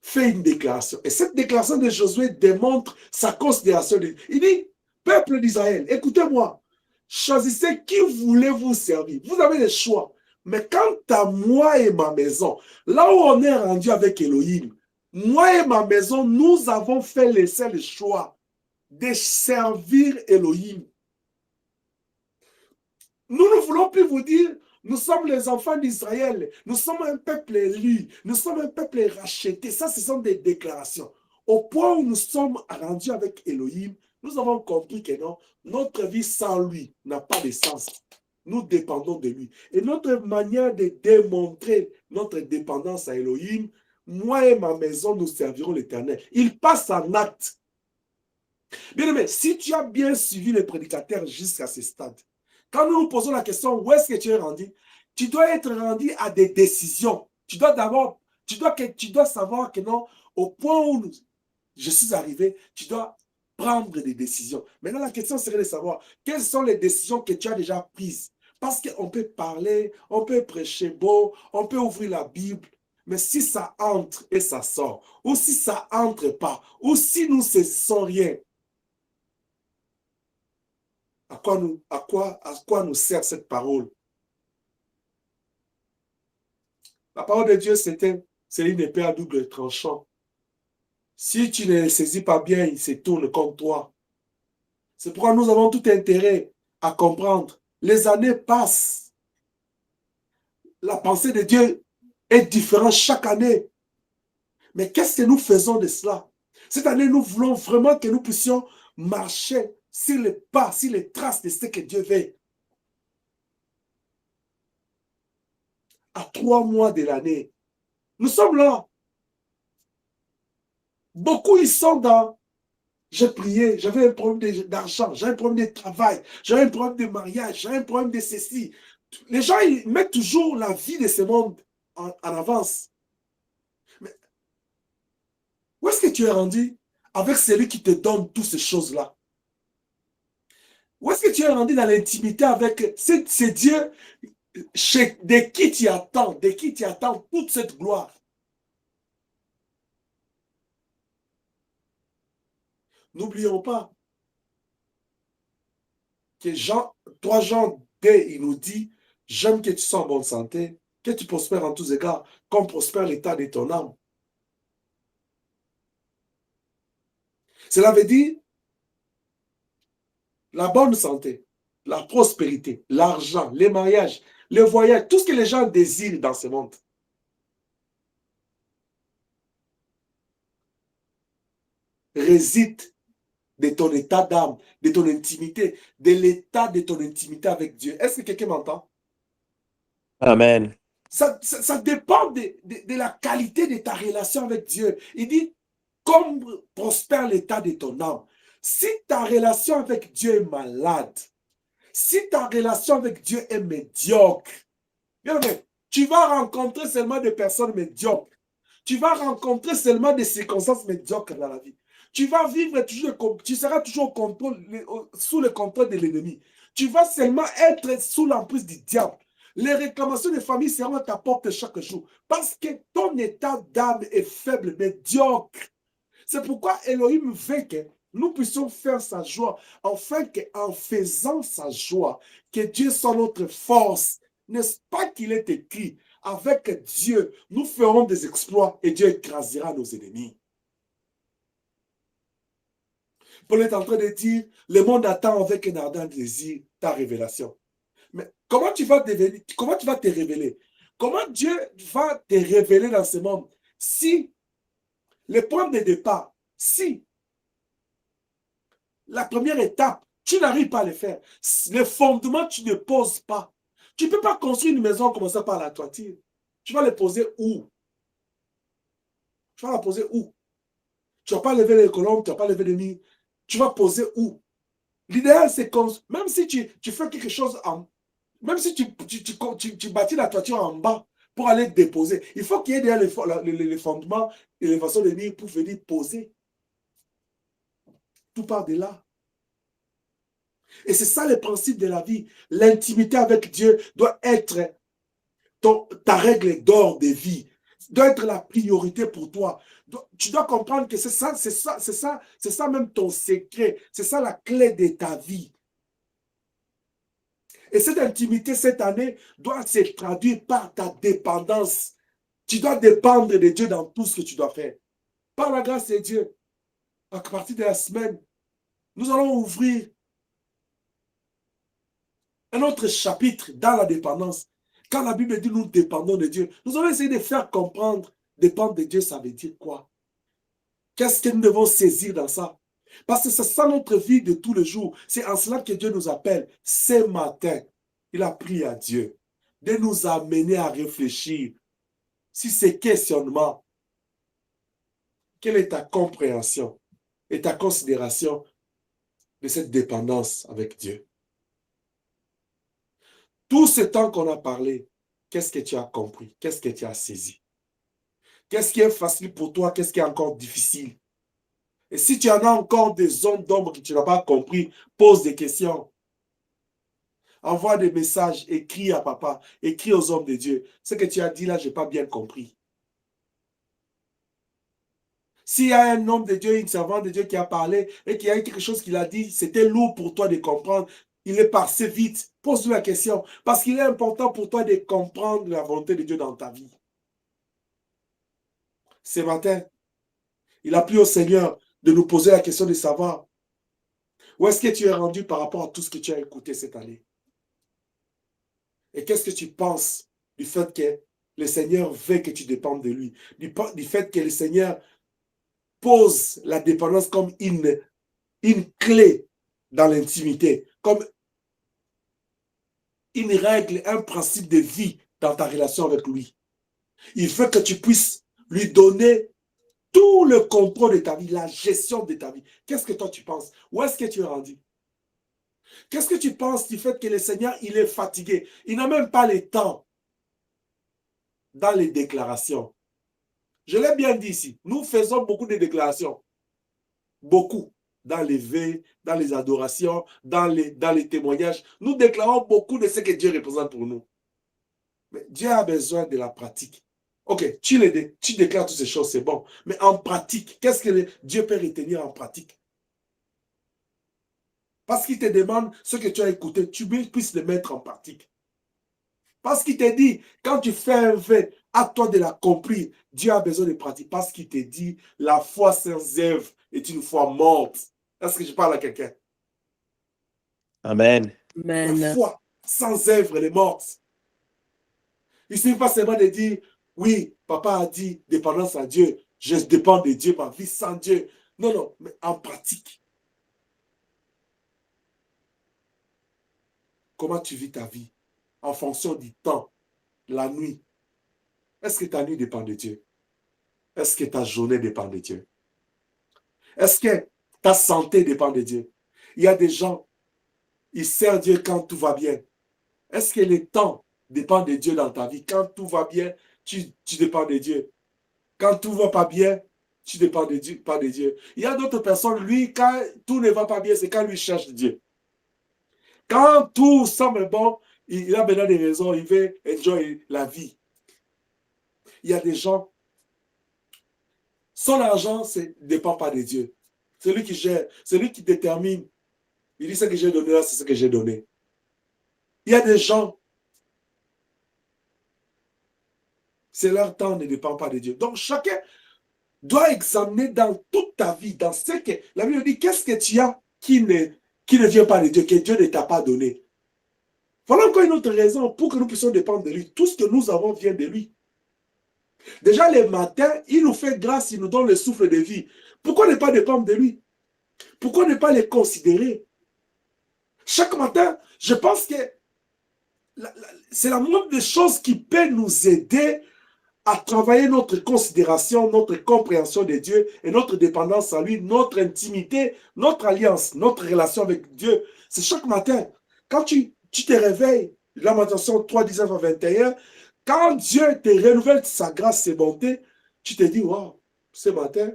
fait une déclaration. Et cette déclaration de Josué démontre sa considération. Il dit, peuple d'Israël, écoutez-moi, choisissez qui voulez-vous servir. Vous avez le choix. Mais quant à moi et ma maison, là où on est rendu avec Elohim, moi et ma maison, nous avons fait le seul choix de servir Elohim. Nous ne voulons plus vous dire, nous sommes les enfants d'Israël, nous sommes un peuple élu, nous sommes un peuple racheté. Ça, ce sont des déclarations. Au point où nous sommes rendus avec Elohim, nous avons compris que non, notre vie sans lui n'a pas de sens. Nous dépendons de lui. Et notre manière de démontrer notre dépendance à Elohim, moi et ma maison, nous servirons l'Éternel. Il passe en acte. Bien aimé, si tu as bien suivi les prédicateurs jusqu'à ce stade, quand nous nous posons la question, où est-ce que tu es rendu? Tu dois être rendu à des décisions. Tu dois savoir que non, au point où je suis arrivé, tu dois prendre des décisions. Maintenant, la question serait de savoir quelles sont les décisions que tu as déjà prises. Parce qu'on peut parler, on peut prêcher beau, on peut ouvrir la Bible, mais si ça entre et ça sort, ou si ça entre pas, ou si nous ne saisissons rien, à quoi nous sert cette parole? La parole de Dieu, c'est une épée à double tranchant. Si tu ne le saisis pas bien, il se tourne contre toi. C'est pourquoi nous avons tout intérêt à comprendre. Les années passent. La pensée de Dieu est différente chaque année. Mais qu'est-ce que nous faisons de cela? Cette année, nous voulons vraiment que nous puissions marcher sur les pas, sur les traces de ce que Dieu veut. À 3 mois de l'année, nous sommes là. Beaucoup, ils sont dans... J'ai prié, j'avais un problème d'argent, j'avais un problème de travail, j'avais un problème de mariage, j'avais un problème de ceci. Les gens, ils mettent toujours la vie de ce monde en avance. Mais où est-ce que tu es rendu avec celui qui te donne toutes ces choses-là? Où est-ce que tu es rendu dans l'intimité avec c'est Dieu de qui tu attends toute cette gloire? N'oublions pas que 3 Jean D, il nous dit, j'aime que tu sois en bonne santé, que tu prospères en tous égards, comme prospère l'état de ton âme. Cela veut dire la bonne santé, la prospérité, l'argent, les mariages, les voyages, tout ce que les gens désirent dans ce monde. Réside de ton état d'âme, de ton intimité, de l'état de ton intimité avec Dieu. Est-ce que quelqu'un m'entend? Amen. Ça dépend de la qualité de ta relation avec Dieu. Il dit, comme prospère l'état de ton âme. Si ta relation avec Dieu est malade, si ta relation avec Dieu est médiocre, bien, Tu vas rencontrer seulement des personnes médiocres. Tu vas rencontrer seulement des circonstances médiocres dans la vie. Tu vas vivre toujours, tu seras toujours sous le contrôle de l'ennemi. Tu vas seulement être sous l'emprise du diable. Les réclamations de famille seront à ta porte chaque jour parce que ton état d'âme est faible, médiocre. C'est pourquoi Elohim veut que nous puissions faire sa joie, afin qu'en faisant sa joie, que Dieu soit notre force. N'est-ce pas qu'il est écrit, avec Dieu, nous ferons des exploits et Dieu écrasera nos ennemis. Paul est en train de dire, le monde attend avec un ardent désir ta révélation. Mais comment tu vas te révéler? Comment Dieu va te révéler dans ce monde? Si le point de départ, si la première étape, tu n'arrives pas à le faire, le fondement, tu ne poses pas. Tu ne peux pas construire une maison en commençant par la toiture. Tu vas le poser où? Tu vas la poser où? Tu ne vas pas lever les colombes, tu ne vas pas lever les nids. Tu vas poser où? L'idéal, c'est comme, même si tu fais quelque chose en... Même si tu bâtis la toiture en bas pour aller déposer, il faut qu'il y ait derrière les fondements et les façons de venir pour venir poser. Tout part de là. Et c'est ça le principe de la vie. L'intimité avec Dieu doit être ta règle d'or de vie, doit être la priorité pour toi. Tu dois comprendre que c'est ça même ton secret, c'est ça la clé de ta vie. Et cette intimité, cette année, doit se traduire par ta dépendance. Tu dois dépendre de Dieu dans tout ce que tu dois faire. Par la grâce de Dieu, à partir de la semaine, nous allons ouvrir un autre chapitre dans la dépendance. Quand la Bible dit nous dépendons de Dieu, nous allons essayer de faire comprendre dépendre de Dieu, ça veut dire quoi? Qu'est-ce que nous devons saisir dans ça? Parce que c'est ça notre vie de tous les jours. C'est en cela que Dieu nous appelle. Ce matin, il a prié à Dieu de nous amener à réfléchir sur ces questionnements. Quelle est ta compréhension et ta considération de cette dépendance avec Dieu? Tout ce temps qu'on a parlé, qu'est-ce que tu as compris? Qu'est-ce que tu as saisi? Qu'est-ce qui est facile pour toi? Qu'est-ce qui est encore difficile? Et si tu en as encore des zones d'ombre que tu n'as pas compris, pose des questions. Envoie des messages, écris à papa, écris aux hommes de Dieu. Ce que tu as dit là, je n'ai pas bien compris. S'il y a un homme de Dieu, une servante de Dieu qui a parlé et qui a quelque chose qu'il a dit, c'était lourd pour toi de comprendre, il est passé vite. Pose-lui la question. Parce qu'il est important pour toi de comprendre la volonté de Dieu dans ta vie. Ce matin, il a plu au Seigneur de nous poser la question de savoir où est-ce que tu es rendu par rapport à tout ce que tu as écouté cette année. Et qu'est-ce que tu penses du fait que le Seigneur veut que tu dépendes de lui, du fait que le Seigneur pose la dépendance comme une clé dans l'intimité, comme une règle, un principe de vie dans ta relation avec lui. Il veut que tu puisses lui donner tout le contrôle de ta vie, la gestion de ta vie. Qu'est-ce que toi tu penses? Où est-ce que tu es rendu? Qu'est-ce que tu penses du fait que le Seigneur, il est fatigué? Il n'a même pas le temps dans les déclarations. Je l'ai bien dit ici, nous faisons beaucoup de déclarations. Beaucoup. Dans les vœux, dans les adorations, dans les témoignages. Nous déclarons beaucoup de ce que Dieu représente pour nous. Mais Dieu a besoin de la pratique. Ok, tu déclares toutes ces choses, c'est bon. Mais en pratique, qu'est-ce que Dieu peut retenir en pratique? Parce qu'il te demande ce que tu as écouté, tu puisses le mettre en pratique. Parce qu'il te dit, quand tu fais un vœu, à toi de l'accomplir. Dieu a besoin de pratique. Parce qu'il te dit, la foi sans œuvre est une foi morte. Est-ce que je parle à quelqu'un? Amen. Amen. La foi sans œuvre, elle est morte. Il ne suffit pas seulement de dire, oui, papa a dit, dépendance à Dieu, je dépends de Dieu, ma vie sans Dieu. Non, non, mais en pratique. Comment tu vis ta vie? En fonction du temps, la nuit. Est-ce que ta nuit dépend de Dieu? Est-ce que ta journée dépend de Dieu? Est-ce que ta santé dépend de Dieu? Il y a des gens, ils servent Dieu quand tout va bien. Est-ce que le temps dépends de Dieu dans ta vie. Quand tout va bien, tu dépends de Dieu. Quand tout ne va pas bien, tu ne dépends de Dieu, pas de Dieu. Il y a d'autres personnes, lui, quand tout ne va pas bien, c'est quand lui cherche Dieu. Quand tout semble bon, il a maintenant des raisons, il veut enjoy la vie. Il y a des gens, son argent ne dépend pas de Dieu. C'est lui qui gère, c'est lui qui détermine. Il dit ce que j'ai donné là, c'est ce que j'ai donné. Il y a des gens, c'est leur temps ne dépend pas de Dieu. Donc chacun doit examiner dans toute ta vie, dans ce que la Bible dit, qu'est-ce que tu as qui ne vient pas de Dieu, que Dieu ne t'a pas donné. Voilà encore une autre raison pour que nous puissions dépendre de lui. Tout ce que nous avons vient de lui. Déjà les matins, il nous fait grâce, il nous donne le souffle de vie. Pourquoi ne pas dépendre de lui? Pourquoi ne pas les considérer? Chaque matin, je pense que c'est la moindre des choses qui peut nous aider à travailler notre considération, notre compréhension de Dieu et notre dépendance à lui, notre intimité, notre alliance, notre relation avec Dieu. C'est chaque matin. Quand tu te réveilles, Lamentation 3, 19 à 21, quand Dieu te renouvelle sa grâce, ses bontés, tu te dis, wow, ce matin,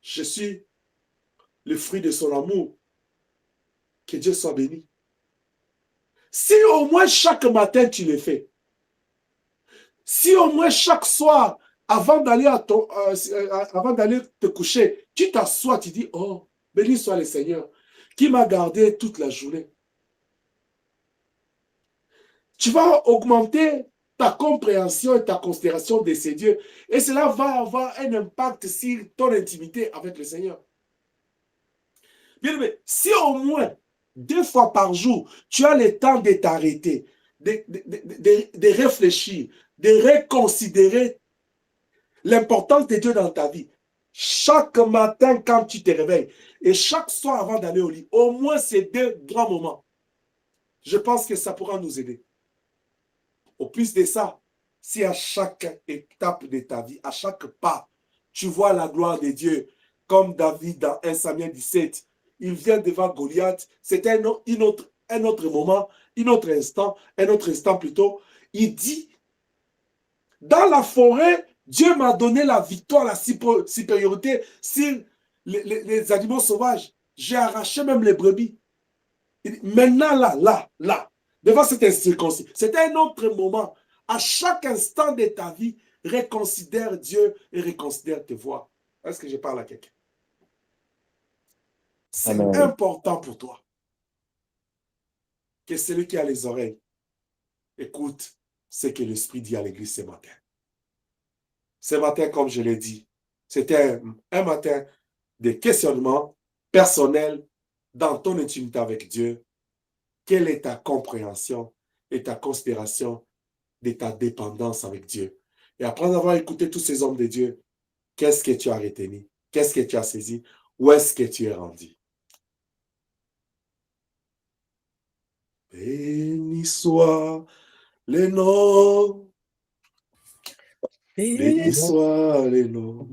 je suis le fruit de son amour. Que Dieu soit béni. Si au moins chaque matin tu le fais, si au moins chaque soir, avant d'aller te coucher, tu t'assois, tu dis, oh, béni soit le Seigneur, qui m'a gardé toute la journée. Tu vas augmenter ta compréhension et ta considération de ces dieux. Et cela va avoir un impact sur ton intimité avec le Seigneur. Bien aimé, si au moins 2 fois par jour, tu as le temps de t'arrêter, de réfléchir, de reconsidérer l'importance de Dieu dans ta vie. Chaque matin quand tu te réveilles et chaque soir avant d'aller au lit, au moins ces 2 grands moments, je pense que ça pourra nous aider. Au plus de ça, si à chaque étape de ta vie, à chaque pas, tu vois la gloire de Dieu, comme David dans 1 Samuel 17, il vient devant Goliath, c'était un autre moment, un autre instant plutôt, il dit, dans la forêt, Dieu m'a donné la victoire, la supériorité sur les animaux sauvages. J'ai arraché même les brebis. Maintenant, là, devant cette circonstance, c'était un autre moment. À chaque instant de ta vie, reconsidère Dieu et reconsidère tes voies. Est-ce que je parle à quelqu'un? C'est important pour toi que celui qui a les oreilles écoute ce que l'Esprit dit à l'église ce matin. Ce matin, comme je l'ai dit, c'était un matin de questionnement personnel dans ton intimité avec Dieu. Quelle est ta compréhension et ta considération de ta dépendance avec Dieu? Et après avoir écouté tous ces hommes de Dieu, qu'est-ce que tu as retenu? Qu'est-ce que tu as saisi? Où est-ce que tu es rendu? Béni soit le nom. Béni soit le nom.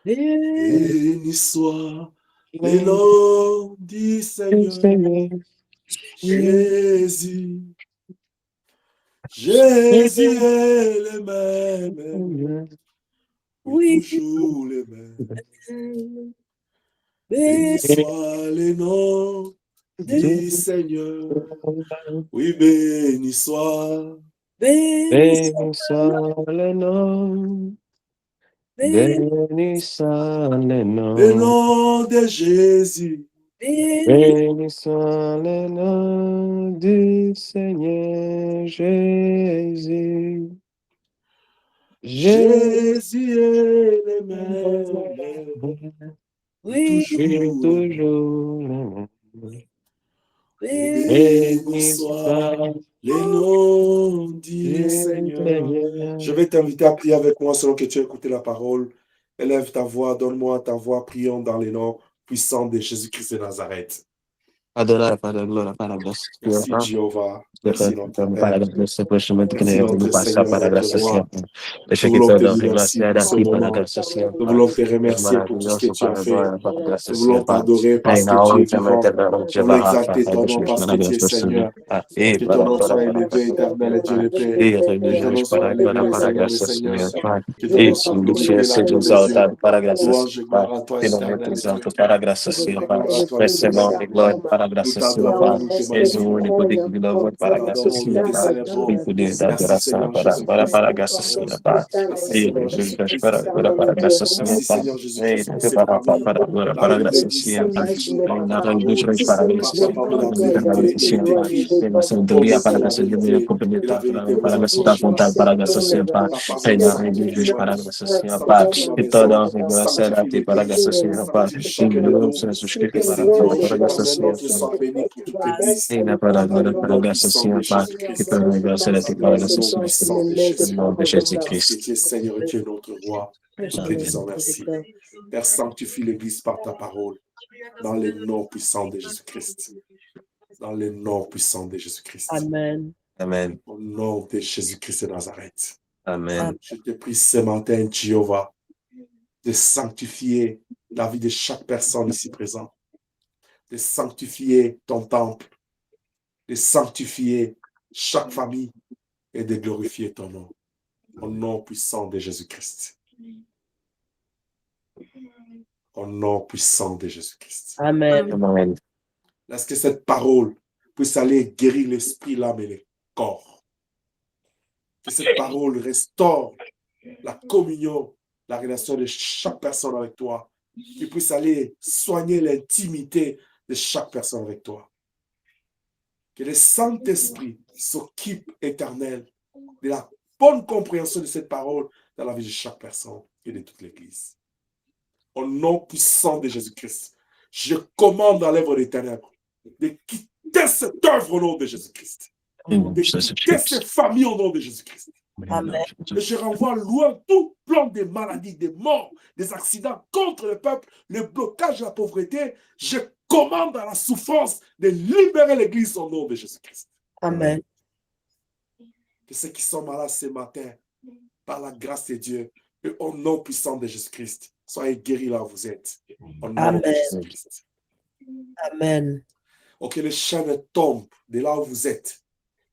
Béni soit le nom du Seigneur. Jésus. Jésus est le même. Oui, toujours le même. Béni soit le nom du Seigneur. Oui, béni soit. Béni soit le nom. Béni soit le nom. Le nom de Jésus. Béni soit le nom du Seigneur Jésus. Jésus est le même. Oui, toujours le même. Béni soit le nom du Seigneur. Je vais t'inviter à prier avec moi selon que tu as écouté la parole. Élève ta voix, donne-moi ta voix, prions dans les noms puissants de Jésus-Christ de Nazareth. Adonai, Padre, gloria, Padre, gracias, Señor. Merci Jéhovah. Merci, Merci notre Padre, Père. gracias por este momento que Merci nos notre pasa, Seigneur et Padre, notre gracias, Roi. Señor. Deje Nous que voulons te todo dire mi merci gracia pour de ce ti, Padre, moment. gracias, Señor. Nous voulons te Es remercier pour tout ce que maravilloso, tu as Padre, fait. gloria, Padre, gracias, Nous voulons Señor, Padre. t'adorer parce que Reina tu hoy, es también vivant. te damos, Nous voulons Jehová, exalter Padre, ton nom Jesús, parce que tu es maravilloso, Señor. Seigneur. Y Que ton para, nom para, soit para, élevé, para, éternel Dieu le Père. y reino Que de ton nom Dios, soit para, élevé, para, Seigneur le gracias, Seigneur. Señor, Padre. Que ton nom Y soit su lucha glorifié, es l'amour de Dieu. exaltado, para, gracias, Louange et Señor, gloire Padre. à toi, Y lo meto éternel Dieu. santo, para, gracias, Señor, Padre. Gloire à toi, notre Recebamos Père. mi gloria, para, Nous gracias, Señor, t'adorons, Padre. nous te Es un magnifions. único digno amor, Nous para, gracias, t'adorons, nous Señor, te Padre. Y célébrons. poder de Merci adoración, Seigneur Jésus-Christ para, pour ta gracias, parole. Señor, Padre. Merci Y Seigneur Jésus-Christ. para, gracias, Señor, Merci Padre. Seigneur Jésus-Christ pour ces Para, familles para, parmi gracias, l'Église Señor, Padre. Saint-Michel, par ta Nada, parole. muchas para Papa, gracias, parmi la para vérité, il gracias, est écrit, de la sabiduría para connaissez que la se lleve vérité comprender et la vérité vous para que se affranchira. contar para gracias siempre Papa, hay Père, la religión sanctifie-moi, para gracias siempre sanctifie ma y maison, todo mi gracia a sanctifie ti para l'Église, gracias siempre sanctifie y chacun de luego nous. se suscribe Et ce dimanche para gracias éternel, notre siempre sang béni pour toute l'Église. y la para Dans le gloria para nom gracias puissant de siempre y Jésus-Christ. para la gracia de ti Dans para le gracias nom siempre puissant de en Jésus. nombre de Parce que Jesucristo. tu es Seigneur et tu es notre roi. Nous te disons merci. Père, sanctifie l'Église par ta parole. Dans le nom puissant de Jésus-Christ. Dans le nom puissant de Jésus-Christ. Amen. Amen. Au nom de Jésus-Christ de Nazareth. Amen. Je te prie ce matin, Jéhovah, de sanctifier la vie de chaque personne ici présente. De sanctifier ton temple. De sanctifier chaque famille et de glorifier ton nom. Au nom puissant de Jésus-Christ. Au nom puissant de Jésus-Christ. Amen. Amen. Laisse que cette parole puisse aller guérir l'esprit, l'âme et le corps. Que cette parole restaure la communion, la relation de chaque personne avec toi. Qu'il puisse aller soigner l'intimité de chaque personne avec toi. Que le Saint-Esprit s'occupe éternel de la bonne compréhension de cette parole dans la vie de chaque personne et de toute l'Église. Au nom puissant de Jésus-Christ, je commande à l'œuvre des ténèbres de quitter cette œuvre au nom de Jésus-Christ. De quitter ces familles au nom de Jésus-Christ. Amen. Et je renvoie loin tout plan des maladies, des morts, des accidents contre le peuple, le blocage de la pauvreté. Je commande à la souffrance de libérer l'Église au nom de Jésus-Christ. Amen. Que ceux qui sont malades ce matin, par la grâce de Dieu, et au nom puissant de Jésus-Christ, soyez guéris là où vous êtes. Au nom Amen. de Jésus-Christ. Amen. Que les chaînes tombent de là où vous êtes.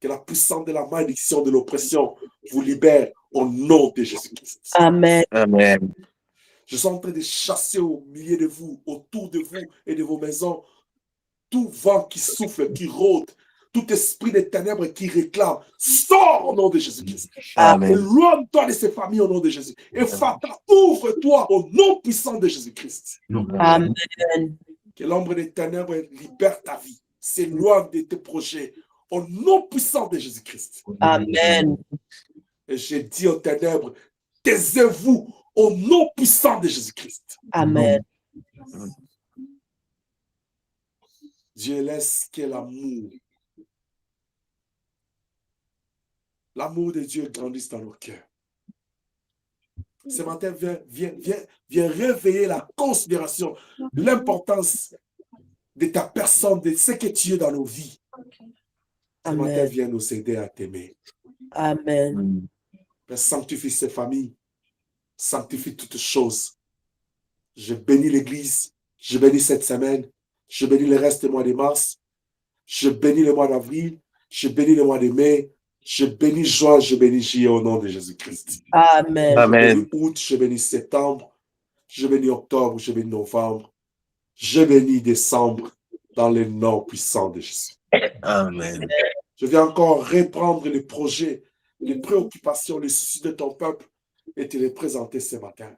Que la puissance de la malédiction, de l'oppression vous libère au nom de Jésus-Christ. Amen. Amen. Je suis en train de chasser au milieu de vous, autour de vous et de vos maisons, tout vent qui souffle, qui rôde, tout esprit des ténèbres qui réclame, sors au nom de Jésus-Christ. Amen. Éloigne-toi de ces familles au nom de Jésus. Et Fata, ouvre-toi au nom puissant de Jésus-Christ. Amen. Que l'ombre des ténèbres libère ta vie, s'éloigne de tes projets au nom puissant de Jésus-Christ. Amen. Et je dis aux ténèbres, taisez-vous au nom puissant de Jésus-Christ. Amen. Dieu laisse que l'amour de Dieu grandisse dans nos cœurs. Ce matin, viens réveiller la considération, l'importance de ta personne, de ce que tu es dans nos vies. Ce matin, viens nous aider à t'aimer. Amen. Père, sanctifie ces familles, sanctifie toutes choses. Je bénis l'Église, je bénis cette semaine, je bénis le reste du mois de mars, je bénis le mois d'avril, je bénis le mois de mai, je bénis juin, je bénis juillet au nom de Jésus-Christ. Amen. Je bénis août, je bénis septembre, je bénis octobre, je bénis novembre, je bénis décembre dans le nom puissant de Jésus. Amen. Je viens encore reprendre les projets, les préoccupations, les soucis de ton peuple et te les présenter ce matin.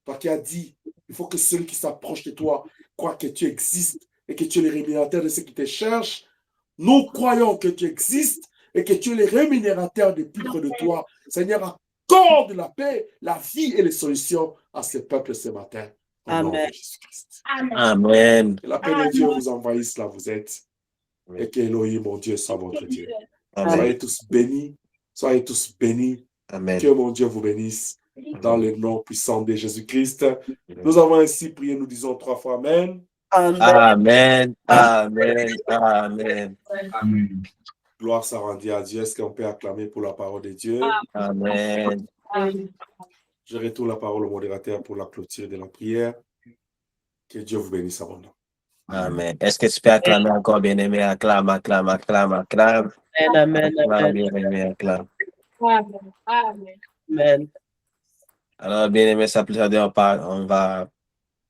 Toi qui as dit, il faut que celui qui s'approche de toi croit que tu existes et que tu es le rémunérateur de ceux qui te cherchent. Nous croyons que tu existes et que tu es le rémunérateur des plus près de toi. Seigneur, accorde la paix, la vie et les solutions à ce peuple ce matin. Au nom de Jésus-Christ. Amen. Que la paix de Dieu vous envahisse là où vous êtes. Et que Elohim, mon Dieu, soit votre Dieu. Amen. Soyez tous bénis. Soyez tous bénis. Amen. Que mon Dieu vous bénisse. Dans le nom puissant de Jésus-Christ. Nous avons ainsi prié, nous disons 3 fois Amen. Amen. Amen. Amen. Amen. Amen. Gloire soit rendue à Dieu. Est-ce qu'on peut acclamer pour la parole de Dieu? Amen. Je retourne la parole au modérateur pour la clôture de la prière. Que Dieu vous bénisse abondamment. Amen. Est-ce que tu peux acclamer encore, bien-aimé? Acclame, acclame, acclame, acclame. Amen. Acclame, bien-aimé, acclame. Amen. Alors, bien-aimé, ça plus tarder,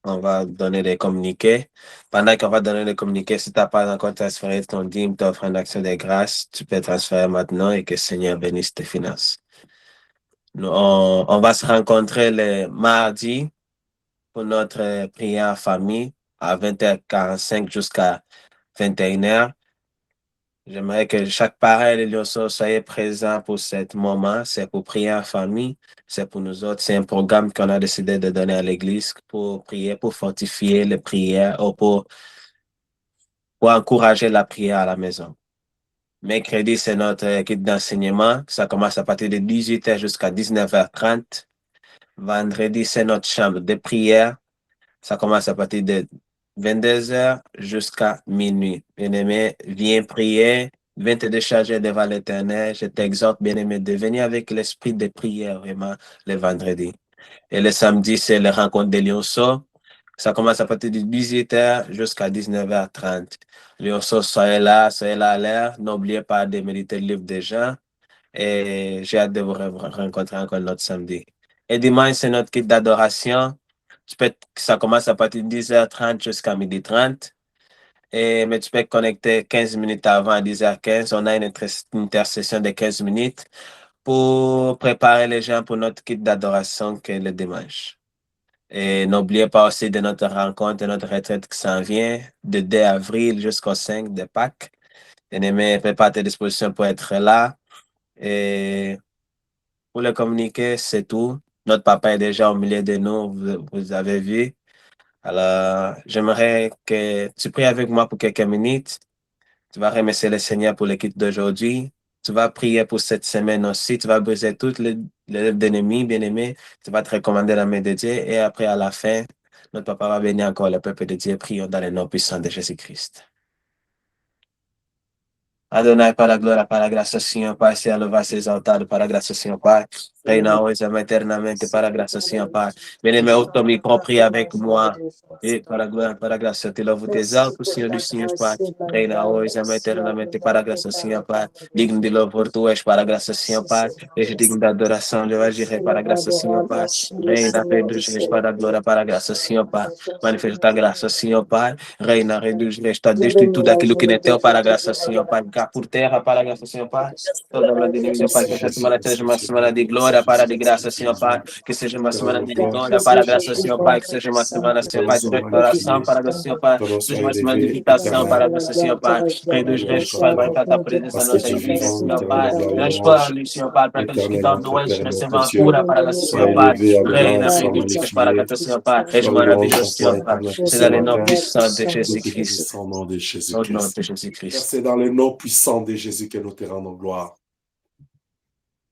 on va donner des communiqués. Pendant qu'on va donner les communiqués, si tu n'as pas encore transféré ton dîme, ton offrande d'action des grâces, tu peux transférer maintenant et que le Seigneur bénisse tes finances. On va se rencontrer le mardi pour notre prière en famille à 20h45 jusqu'à 21h. J'aimerais que chaque parent et Lionceau soyez présents pour ce moment. C'est pour prier en famille. C'est pour nous autres. C'est un programme qu'on a décidé de donner à l'Église pour prier, pour fortifier les prières ou pour encourager la prière à la maison. Mercredi, c'est notre kit d'enseignement. Ça commence à partir de 18h jusqu'à 19h30. Vendredi, c'est notre chambre de prière. Ça commence à partir de 22h jusqu'à minuit. Bien-aimé, viens prier, viens te décharger devant l'Éternel. Je t'exhorte, bien-aimé, de venir avec l'esprit de prière vraiment le vendredi. Et le samedi, c'est la rencontre des Lionceaux. Ça commence à partir de 18h jusqu'à 19h30. Lionceaux, soyez là à l'heure. N'oubliez pas de méditer le livre des gens. Et j'ai hâte de vous rencontrer encore notre samedi. Et dimanche, c'est notre kit d'adoration. Ça commence à partir de 10h30 jusqu'à 12h30. Mais tu peux te connecter 15 minutes avant à 10h15. On a une intercession de 15 minutes pour préparer les gens pour notre kit d'adoration qui est le dimanche. Et n'oubliez pas aussi de notre rencontre, de notre retraite qui s'en vient, de 2 avril jusqu'au 5 de Pâques. Bien-aimé, prépare tes dispositions pour être là. Et pour le communiquer, c'est tout. Notre papa est déjà au milieu de nous, vous avez vu. Alors, j'aimerais que tu pries avec moi pour quelques minutes. Tu vas remercier le Seigneur pour l'équipe d'aujourd'hui. Tu vas prier pour cette semaine aussi. Tu vas briser toutes les lèvres d'ennemis, bien-aimés. Tu vas te recommander la main de Dieu. Et après, à la fin, notre papa va bénir encore le peuple de Dieu. Prions dans le nom puissant de Jésus-Christ. Adonai, para la gloria, para la gracia, Señor, Padre, sea lo vas a exaltar, para la gracia, Señor, Padre. Reina hoy, eternamente, para la gracia, Señor, Padre. Venez-moi auto prier avec moi. Et para la gloria, para la gracia, te louve, t'exalte, Senhor dos Senhores, Pai. Reina hoje, eternamente, para a graça, Senhor, Pai. Digno de louvor, tu és, para a graça, Senhor, Pai. És digno da adoração, eu agirei para a graça, Senhor, Pai. Reina, Rei dos Reis, para a glória, para a graça, Senhor, Pai. Manifesta a graça, Senhor, Pai. Reina, Rei dos Reis, está destruindo tudo aquilo que não é teu, para a graça, Senhor, Pai. Cá por terra, para a graça, Senhor, Pai. Toda obra de Deus, Senhor, Pai. Que esta semana seja uma semana de glória, para de graça, Senhor, Pai. Que seja uma semana de vitória, para a graça, Senhor, Pai. Que seja uma semana, Senhor, Pai, de restauração, para a graça, Senhor, Pai. Que seja uma semana de visitação, para a graça, Senhor, Pai. Rei dos Reis, Pai, vai estar a presença na nossa igreja, Senhor, Pai. Transforme, Senhor, Pai, para aqueles que estão doentes, recebam a cura, para a graça, Senhor, Pai. Reina, Rei dos Reis, para a graça, Senhor, Pai. És maravilhoso, Senhor, Pai. C'est dans le nom puissant de Jésus-Christ. Au nom de Jésus-Christ. C'est dans le nom puissant de Jésus que nous te rendons gloire.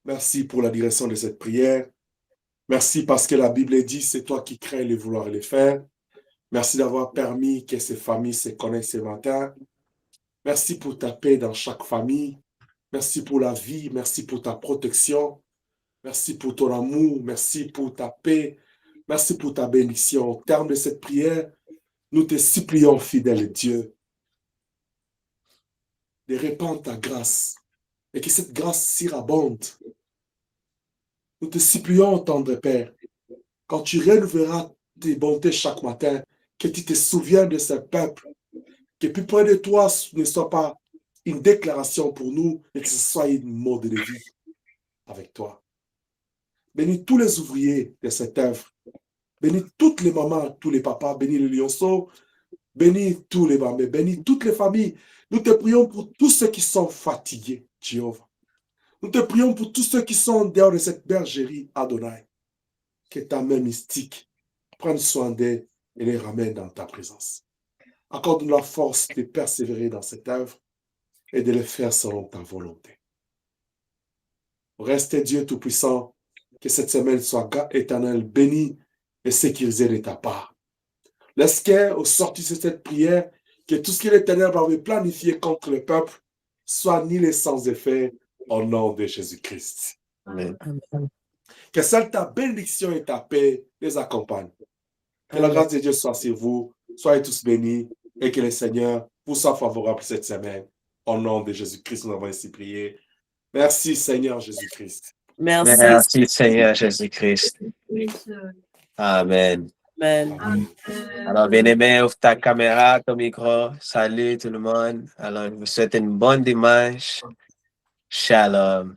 Merci pour la direction de cette prière. Merci parce que la Bible dit, c'est toi qui crées les vouloir et les faire. Merci d'avoir permis que ces familles se connectent ce matin. Merci pour ta paix dans chaque famille. Merci pour la vie. Merci pour ta protection. Merci pour ton amour. Merci pour ta paix. Merci pour ta bénédiction. Au terme de cette prière, nous te supplions, fidèle Dieu, de répandre ta grâce et que cette grâce surabonde. Nous te supplions, tendre Père, quand tu renouvelleras tes bontés chaque matin, que tu te souviennes de ce peuple, que plus près de toi ne soit pas une déclaration pour nous, mais que ce soit une mode de vie avec toi. Bénis tous les ouvriers de cette œuvre. Bénis toutes les mamans, tous les papas, bénis les lionceaux, bénis tous les mamans, bénis toutes les familles. Nous te prions pour tous ceux qui sont fatigués, Jéhovah. Nous te prions pour tous ceux qui sont dehors de cette bergerie, Adonai. Que ta main mystique prenne soin d'eux et les ramène dans ta présence. Accorde-nous la force de persévérer dans cette œuvre et de le faire selon ta volonté. Reste Dieu Tout-Puissant, que cette semaine soit éternelle, bénie et sécurisée de ta part. Laisse qu'au sortir de cette prière, que tout ce que les ténèbres avaient planifié contre le peuple soit annulé sans effet au nom de Jésus-Christ. Amen. Amen. Que seule ta bénédiction et ta paix les accompagnent. Que la Amen. grâce de Dieu soit sur vous. Soyez tous bénis et que le Seigneur vous soit favorable cette semaine. Au nom de Jésus-Christ, nous avons ainsi prié. Merci Seigneur Jésus-Christ. Merci. Merci Seigneur Jésus-Christ. Amen. Amen. Alors, bien-aimé, ouvre ta caméra, ton micro. Salut tout le monde. Alors, je vous souhaite une bonne dimanche. Shalom.